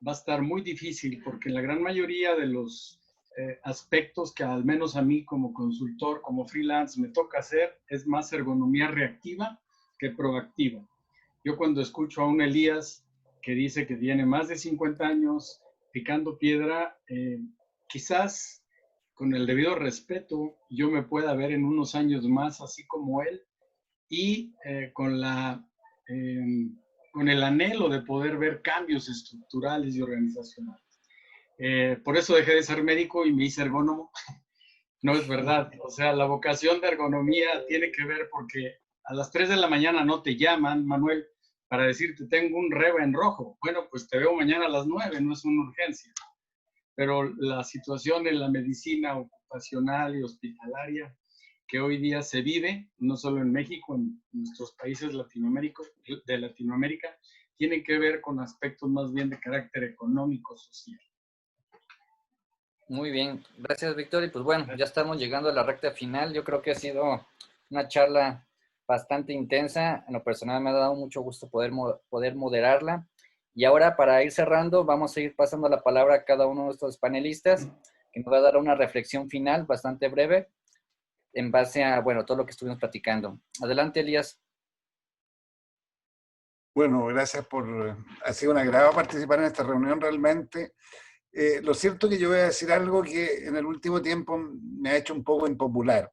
va a estar muy difícil porque la gran mayoría de los aspectos que al menos a mí como consultor, como freelance me toca hacer es más ergonomía reactiva que proactiva. Yo cuando escucho a un Elías que dice que tiene más de 50 años picando piedra, quizás con el debido respeto yo me pueda ver en unos años más así como él y con el anhelo de poder ver cambios estructurales y organizacionales. Por eso dejé de ser médico y me hice ergónomo. No es verdad. O sea, la vocación de ergonomía tiene que ver porque a las 3 de la mañana no te llaman, Manuel, para decirte tengo un REVA en rojo. Bueno, pues te veo mañana a las 9, no es una urgencia. Pero la situación en la medicina ocupacional y hospitalaria que hoy día se vive, no solo en México, en nuestros países de Latinoamérica, tiene que ver con aspectos más bien de carácter económico, social. Muy bien, gracias, Víctor. Y pues bueno, ya estamos llegando a la recta final. Yo creo que ha sido una charla bastante intensa. En lo personal me ha dado mucho gusto poder moderarla. Y ahora, para ir cerrando, vamos a ir pasando la palabra a cada uno de estos panelistas, que nos va a dar una reflexión final bastante breve en base a, bueno, todo lo que estuvimos platicando. Adelante, Elías. Bueno, gracias por... Ha sido un agrado participar en esta reunión realmente. Lo cierto es que yo voy a decir algo que en el último tiempo me ha hecho un poco impopular.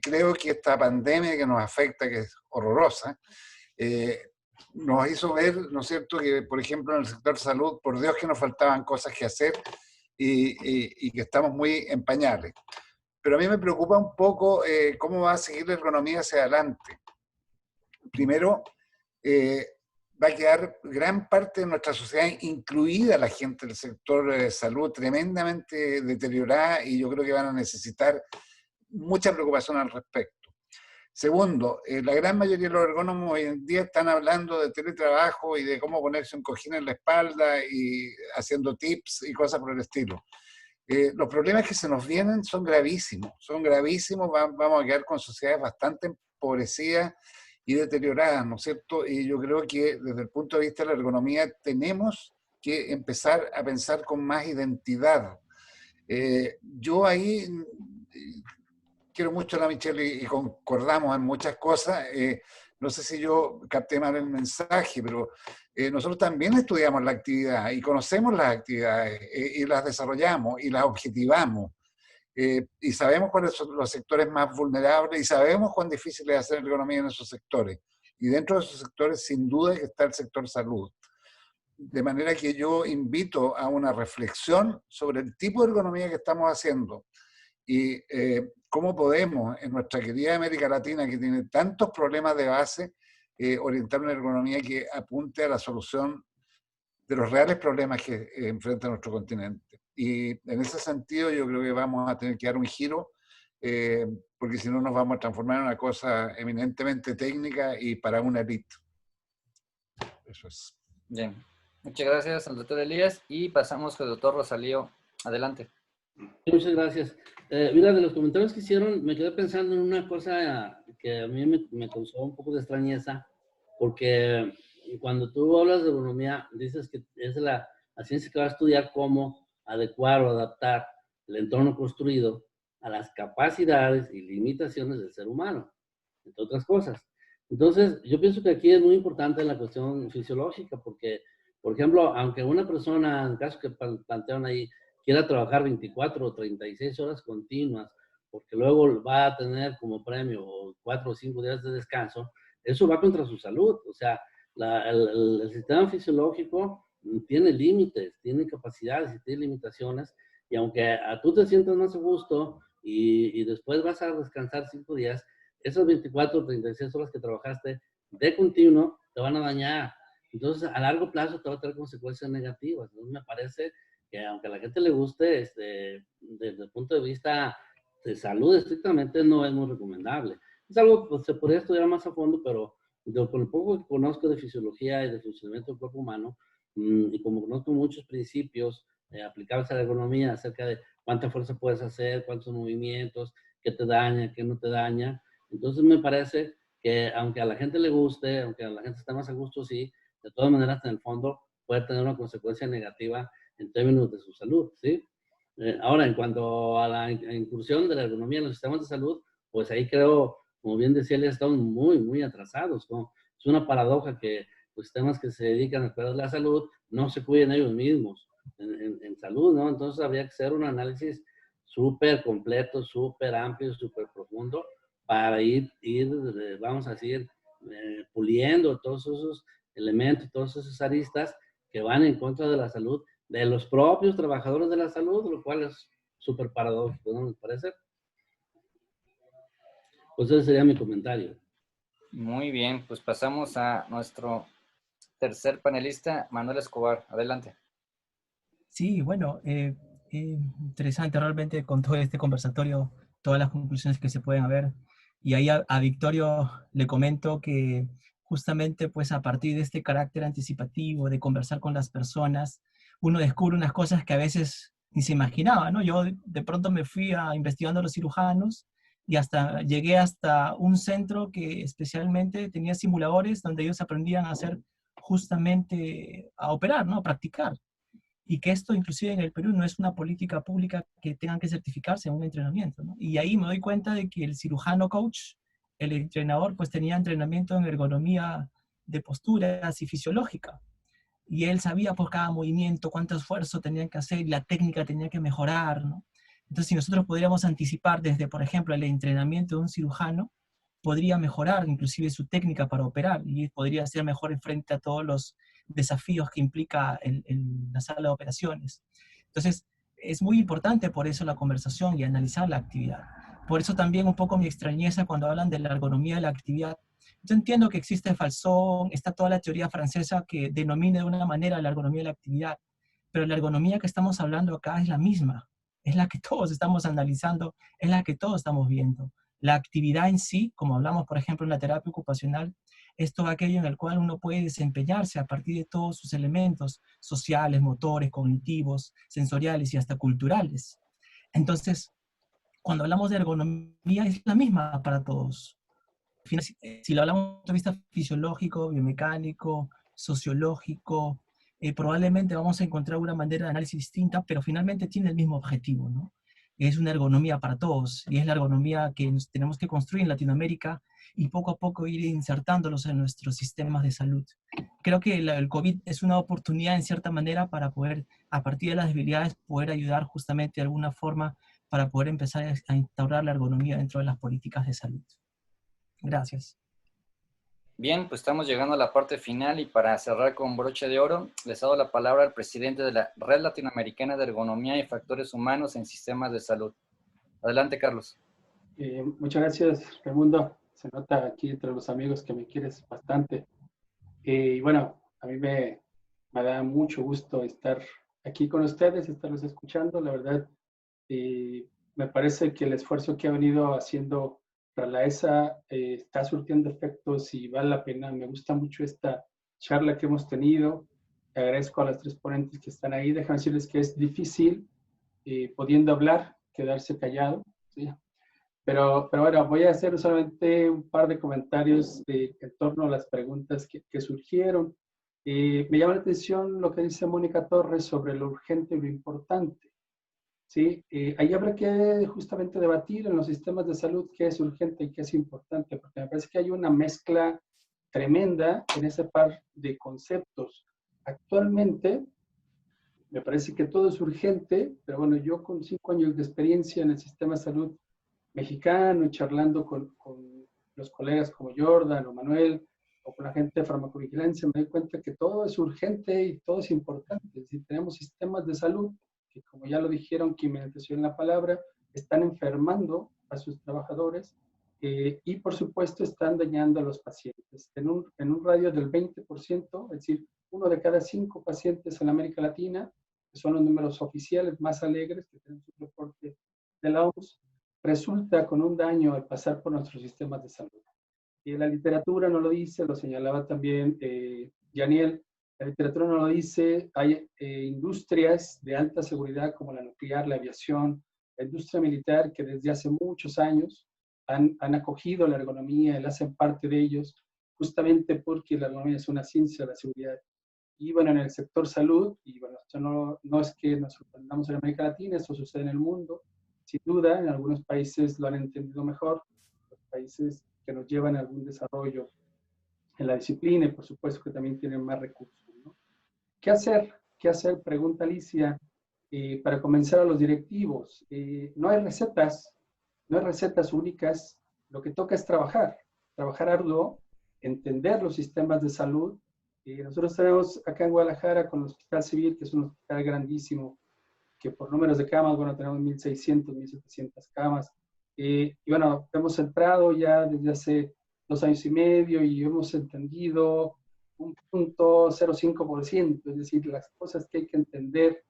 Creo que esta pandemia que nos afecta, que es horrorosa, nos hizo ver, ¿no es cierto?, que por ejemplo en el sector salud, por Dios que nos faltaban cosas que hacer y que estamos muy en pañales. Pero a mí me preocupa un poco cómo va a seguir la ergonomía hacia adelante. Primero, va a quedar gran parte de nuestra sociedad, incluida la gente del sector salud, tremendamente deteriorada, y yo creo que van a necesitar mucha preocupación al respecto. Segundo, la gran mayoría de los ergónomos hoy en día están hablando de teletrabajo y de cómo ponerse un cojín en la espalda y haciendo tips y cosas por el estilo. Los problemas que se nos vienen son gravísimos, vamos a quedar con sociedades bastante empobrecidas y deterioradas, ¿no es cierto? Y yo creo que desde el punto de vista de la ergonomía tenemos que empezar a pensar con más identidad. Yo ahí quiero mucho a la Michelle y concordamos en muchas cosas. No sé si yo capté mal el mensaje, pero nosotros también estudiamos la actividad y conocemos las actividades y las desarrollamos y las objetivamos. Y sabemos cuáles son los sectores más vulnerables y sabemos cuán difícil es hacer ergonomía en esos sectores. Y dentro de esos sectores, sin duda, está el sector salud. De manera que yo invito a una reflexión sobre el tipo de ergonomía que estamos haciendo y cómo podemos, en nuestra querida América Latina, que tiene tantos problemas de base, orientar una ergonomía que apunte a la solución de los reales problemas que enfrenta nuestro continente. Y en ese sentido yo creo que vamos a tener que dar un giro, porque si no nos vamos a transformar en una cosa eminentemente técnica y para una élite. Eso es. Bien. Muchas gracias al doctor Elías y pasamos con el doctor Rosalío. Adelante. Muchas gracias. Mira, de los comentarios que hicieron, me quedé pensando en una cosa que a mí me causó un poco de extrañeza, porque cuando tú hablas de ergonomía, dices que es la ciencia que va a estudiar cómo adecuar o adaptar el entorno construido a las capacidades y limitaciones del ser humano, entre otras cosas. Entonces, yo pienso que aquí es muy importante la cuestión fisiológica, porque, por ejemplo, aunque una persona, en el caso que plantearon ahí, quiera trabajar 24 o 36 horas continuas, porque luego va a tener como premio 4 o 5 días de descanso, eso va contra su salud. O sea, el sistema fisiológico tiene límites, tiene capacidades y tiene limitaciones, y aunque tú te sientas más a gusto y después vas a descansar 5 días, esas 24 o 36 horas que trabajaste de continuo te van a dañar. Entonces, a largo plazo te va a tener consecuencias negativas. Entonces, me parece que aunque a la gente le guste, desde el punto de vista de salud estrictamente no es muy recomendable. Es algo que se podría estudiar más a fondo, pero con lo poco que conozco de fisiología y de funcionamiento del cuerpo humano, y como conozco muchos principios aplicables a la ergonomía acerca de cuánta fuerza puedes hacer, cuántos movimientos, qué te daña, qué no te daña, entonces me parece que aunque a la gente le guste, aunque a la gente esté más a gusto, sí, de todas maneras en el fondo puede tener una consecuencia negativa en términos de su salud, ¿sí? Ahora, en cuanto a la incursión de la ergonomía en los sistemas de salud, pues ahí creo, como bien decía, ya estamos muy, muy atrasados, ¿no? Es una paradoja que los sistemas que se dedican a cuidar de la salud no se cuiden ellos mismos en salud, ¿no? Entonces habría que hacer un análisis súper completo, súper amplio, súper profundo, para ir vamos a decir, puliendo todos esos elementos, todas esas aristas que van en contra de la salud de los propios trabajadores de la salud, lo cual es súper paradójico, ¿no me parece? Pues ese sería mi comentario. Muy bien, pues pasamos a nuestro tercer panelista, Manuel Escobar. Adelante. Sí, bueno, interesante realmente con todo este conversatorio, todas las conclusiones que se pueden haber. Y ahí a Victorio le comento que justamente pues a partir de este carácter anticipativo, de conversar con las personas, uno descubre unas cosas que a veces ni se imaginaba, ¿no? Yo de pronto me fui investigando a los cirujanos y llegué hasta un centro que especialmente tenía simuladores donde ellos aprendían a hacer justamente, a operar, ¿no? A practicar. Y que esto inclusive en el Perú no es una política pública que tengan que certificarse en un entrenamiento, ¿no? Y ahí me doy cuenta de que el cirujano coach, el entrenador, pues tenía entrenamiento en ergonomía de posturas y fisiológica. Y él sabía por cada movimiento cuánto esfuerzo tenían que hacer y la técnica tenía que mejorar, ¿no? Entonces, si nosotros pudiéramos anticipar desde, por ejemplo, el entrenamiento de un cirujano, podría mejorar inclusive su técnica para operar y podría ser mejor frente a todos los desafíos que implica la sala de operaciones. Entonces, es muy importante por eso la conversación y analizar la actividad. Por eso también un poco mi extrañeza cuando hablan de la ergonomía de la actividad. Yo entiendo que existe Falzón, está toda la teoría francesa que denomina de una manera la ergonomía de la actividad, pero la ergonomía que estamos hablando acá es la misma, es la que todos estamos analizando, es la que todos estamos viendo. La actividad en sí, como hablamos por ejemplo en la terapia ocupacional, es todo aquello en el cual uno puede desempeñarse a partir de todos sus elementos sociales, motores, cognitivos, sensoriales y hasta culturales. Entonces, cuando hablamos de ergonomía es la misma para todos. Si lo hablamos desde un punto de vista fisiológico, biomecánico, sociológico, probablemente vamos a encontrar una manera de análisis distinta, pero finalmente tiene el mismo objetivo, ¿no? Es una ergonomía para todos, y es la ergonomía que tenemos que construir en Latinoamérica y poco a poco ir insertándolos en nuestros sistemas de salud. Creo que el COVID es una oportunidad en cierta manera para poder, a partir de las debilidades, poder ayudar justamente de alguna forma para poder empezar a instaurar la ergonomía dentro de las políticas de salud. Gracias. Bien, pues estamos llegando a la parte final y para cerrar con broche de oro, les doy la palabra al presidente de la Red Latinoamericana de Ergonomía y Factores Humanos en Sistemas de Salud. Adelante, Carlos. Muchas gracias, Raimundo. Se nota aquí entre los amigos que me quieres bastante. Y bueno, a mí me da mucho gusto estar aquí con ustedes, estarlos escuchando. La verdad, me parece que el esfuerzo que ha venido haciendo la ESA está surtiendo efectos y vale la pena. Me gusta mucho esta charla que hemos tenido. Agradezco a las tres ponentes que están ahí. Déjame decirles que es difícil, pudiendo hablar, quedarse callado, ¿sí? Pero bueno, voy a hacer solamente un par de comentarios en torno a las preguntas que surgieron. Me llama la atención lo que dice Mónica Torres sobre lo urgente y lo importante. ¿Sí? Ahí habrá que justamente debatir en los sistemas de salud qué es urgente y qué es importante, porque me parece que hay una mezcla tremenda en ese par de conceptos. Actualmente, me parece que todo es urgente, pero bueno, yo con 5 años de experiencia en el sistema de salud mexicano y charlando con los colegas como Jordan o Manuel o con la gente de farmacovigilancia, me doy cuenta que todo es urgente y todo es importante. Si tenemos sistemas de salud que, como ya lo dijeron quienes me antecedieron la palabra, están enfermando a sus trabajadores y por supuesto están dañando a los pacientes. En un radio del 20%, es decir, 1 de cada 5 pacientes en América Latina, que son los números oficiales más alegres que tenemos un reporte de la OMS, resulta con un daño al pasar por nuestros sistemas de salud. Y la literatura no lo dice, lo señalaba también Yaniel, la literatura no lo dice, hay industrias de alta seguridad como la nuclear, la aviación, la industria militar que desde hace muchos años han acogido la ergonomía y la hacen parte de ellos, justamente porque la ergonomía es una ciencia de la seguridad. Y bueno, en el sector salud, y bueno, esto no es que nos sorprendamos en América Latina, esto sucede en el mundo, sin duda, en algunos países lo han entendido mejor, los países que nos llevan a algún desarrollo en la disciplina y por supuesto que también tienen más recursos, ¿no? ¿Qué hacer? ¿Qué hacer? Pregunta Alicia, para convencer a los directivos. No hay recetas únicas, lo que toca es trabajar arduo, entender los sistemas de salud. Nosotros tenemos acá en Guadalajara con el Hospital Civil, que es un hospital grandísimo, que por números de camas, bueno, tenemos 1.600, 1.700 camas. Y bueno, hemos entrado ya desde hace 2 años y medio y hemos entendido un 0.05%, es decir, las cosas que hay que entender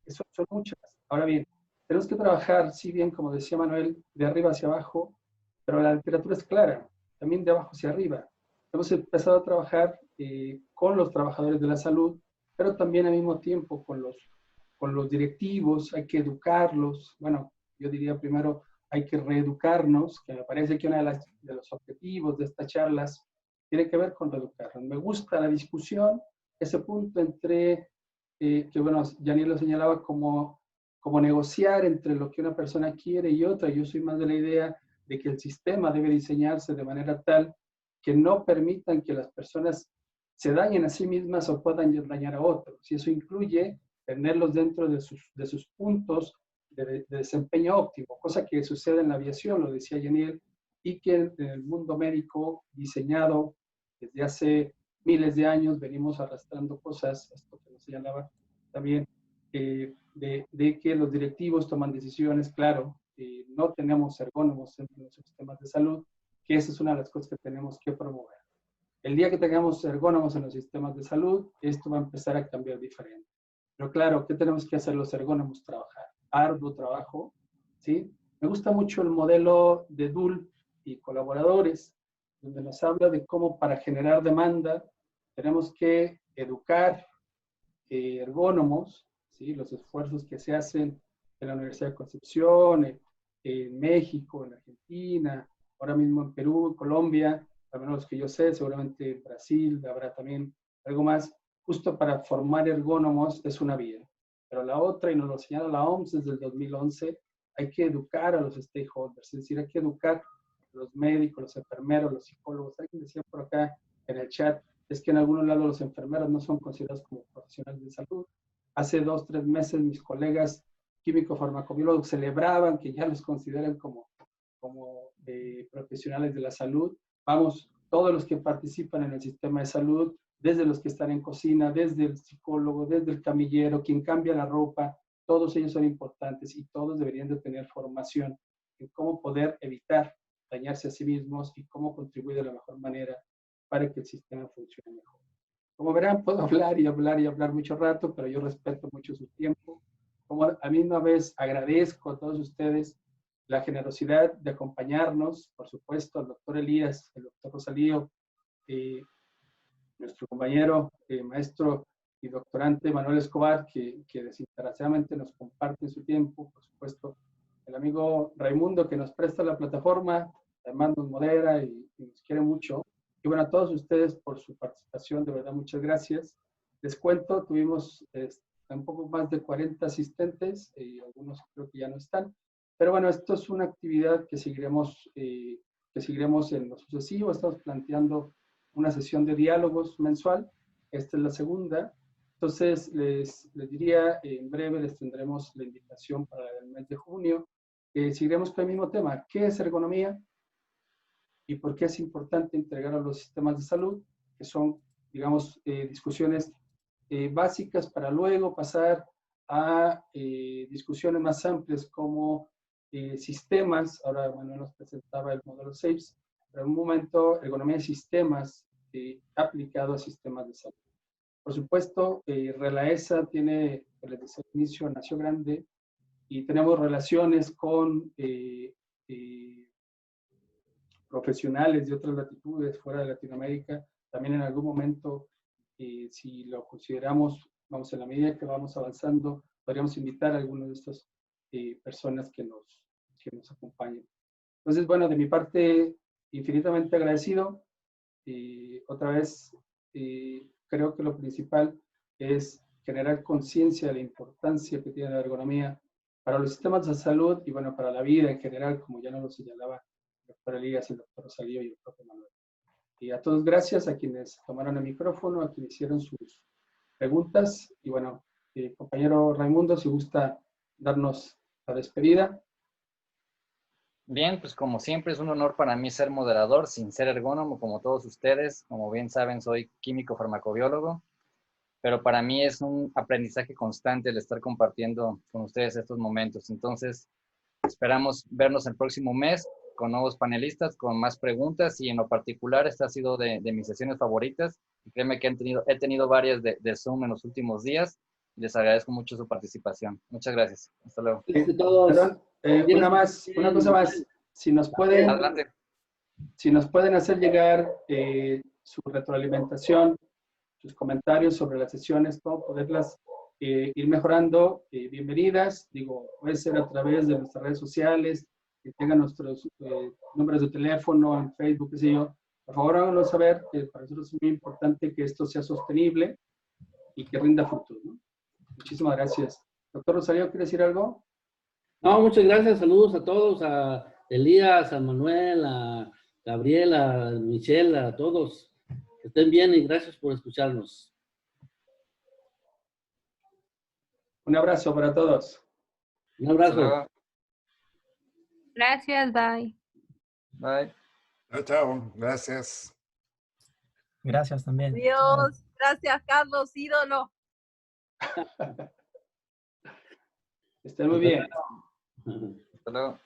son muchas. Ahora bien, tenemos que trabajar, si bien, como decía Manuel, de arriba hacia abajo, pero la literatura es clara, también de abajo hacia arriba. Hemos empezado a trabajar con los trabajadores de la salud, pero también al mismo tiempo con los directivos, hay que educarlos. Bueno, yo diría primero hay que reeducarnos, que me parece que uno de los objetivos de estas charlas tiene que ver con reeducarnos. Me gusta la discusión, ese punto entre, que bueno, Yaniel lo señalaba como negociar entre lo que una persona quiere y otra. Yo soy más de la idea de que el sistema debe diseñarse de manera tal que no permitan que las personas se dañen a sí mismas o puedan dañar a otros. Y eso incluye tenerlos dentro de sus puntos de desempeño óptimo, cosa que sucede en la aviación, lo decía Yaniel, y que en el mundo médico diseñado desde hace miles de años venimos arrastrando cosas, esto que nos señalaba también, de que los directivos toman decisiones, claro, no tenemos ergónomos en los sistemas de salud, que esa es una de las cosas que tenemos que promover. El día que tengamos ergónomos en los sistemas de salud, esto va a empezar a cambiar diferente. Pero claro, ¿qué tenemos que hacer los ergónomos? Trabajar. Arduo trabajo, ¿sí? Me gusta mucho el modelo de DUL y colaboradores, donde nos habla de cómo para generar demanda tenemos que educar ergónomos, ¿sí? Los esfuerzos que se hacen en la Universidad de Concepción, en México, en Argentina, ahora mismo en Perú, en Colombia, al menos los que yo sé, seguramente en Brasil habrá también algo más, justo para formar ergónomos es una vía. Pero la otra, y nos lo señala la OMS desde el 2011, hay que educar a los stakeholders, es decir, hay que educar a los médicos, los enfermeros, los psicólogos. Alguien decía por acá en el chat, es que en algunos lados los enfermeros no son considerados como profesionales de salud. Hace 2 o 3 meses mis colegas químico-farmacobiólogos celebraban que ya los consideran como profesionales de la salud. Vamos, todos los que participan en el sistema de salud, desde los que están en cocina, desde el psicólogo, desde el camillero, quien cambia la ropa, todos ellos son importantes y todos deberían de tener formación en cómo poder evitar dañarse a sí mismos y cómo contribuir de la mejor manera para que el sistema funcione mejor. Como verán, puedo hablar y hablar y hablar mucho rato, pero yo respeto mucho su tiempo. Como a misma vez agradezco a todos ustedes la generosidad de acompañarnos, por supuesto, al doctor Elías, el doctor Rosalío, nuestro compañero, maestro y doctorante Manuel Escobar, que desinteresadamente nos comparte su tiempo, por supuesto, el amigo Raimundo, que nos presta la plataforma, además nos modera y nos quiere mucho. Y bueno, a todos ustedes por su participación, de verdad, muchas gracias. Les cuento, tuvimos un poco más de 40 asistentes, algunos creo que ya no están, pero bueno, esto es una actividad que seguiremos en lo sucesivo. Estamos planteando una sesión de diálogos mensual, esta es la segunda. Entonces, les diría, en breve les tendremos la invitación para el mes de junio. Seguiremos con el mismo tema, ¿qué es ergonomía? Y por qué es importante integrar a los sistemas de salud, que son, digamos, discusiones básicas para luego pasar a discusiones más amplias como sistemas. Ahora Manuel nos presentaba el modelo SAFES, pero en un momento ergonomía de sistemas aplicado a sistemas de salud. Por supuesto, RELAESA tiene, desde el inicio nació grande y tenemos relaciones con profesionales de otras latitudes fuera de Latinoamérica. También en algún momento, si lo consideramos, vamos, en la medida que vamos avanzando, podríamos invitar a algunas de estas personas que nos acompañen. Entonces, bueno, de mi parte, infinitamente agradecido. Otra vez, creo que lo principal es generar conciencia de la importancia que tiene la ergonomía para los sistemas de salud y, bueno, para la vida en general, como ya nos lo señalaba el doctor Elías, el doctor Rosalío y el propio Manuel. Y a todos gracias, a quienes tomaron el micrófono, a quienes hicieron sus preguntas. Y bueno, compañero Raimundo, si gusta darnos la despedida. Bien, pues como siempre es un honor para mí ser moderador, sin ser ergónomo como todos ustedes. Como bien saben, soy químico farmacobiólogo, pero para mí es un aprendizaje constante el estar compartiendo con ustedes estos momentos. Entonces, esperamos vernos el próximo mes con nuevos panelistas, con más preguntas, y en lo particular esta ha sido de mis sesiones favoritas. Y créeme que he tenido varias de Zoom en los últimos días. Les agradezco mucho su participación. Muchas gracias. Hasta luego. Perdón, una cosa más. Si nos pueden, adelante. Si nos pueden hacer llegar su retroalimentación, sus comentarios sobre las sesiones, cómo poderlas ir mejorando, bienvenidas. Digo, puede ser a través de nuestras redes sociales, que tengan nuestros números de teléfono en Facebook, qué sé yo. Por favor, háganlo saber, que para nosotros es muy importante que esto sea sostenible y que rinda frutos, ¿no? Muchísimas gracias. Doctor Rosalío, ¿quiere decir algo? No, muchas gracias. Saludos a todos, a Elías, a Manuel, a Gabriel, a Michelle, a todos. Que estén bien y gracias por escucharnos. Un abrazo para todos. Un abrazo. Gracias, bye. Bye. Chao, chao. Gracias. Gracias también. Adiós. Gracias, Carlos, ídolo. Estén muy bien. Hasta luego.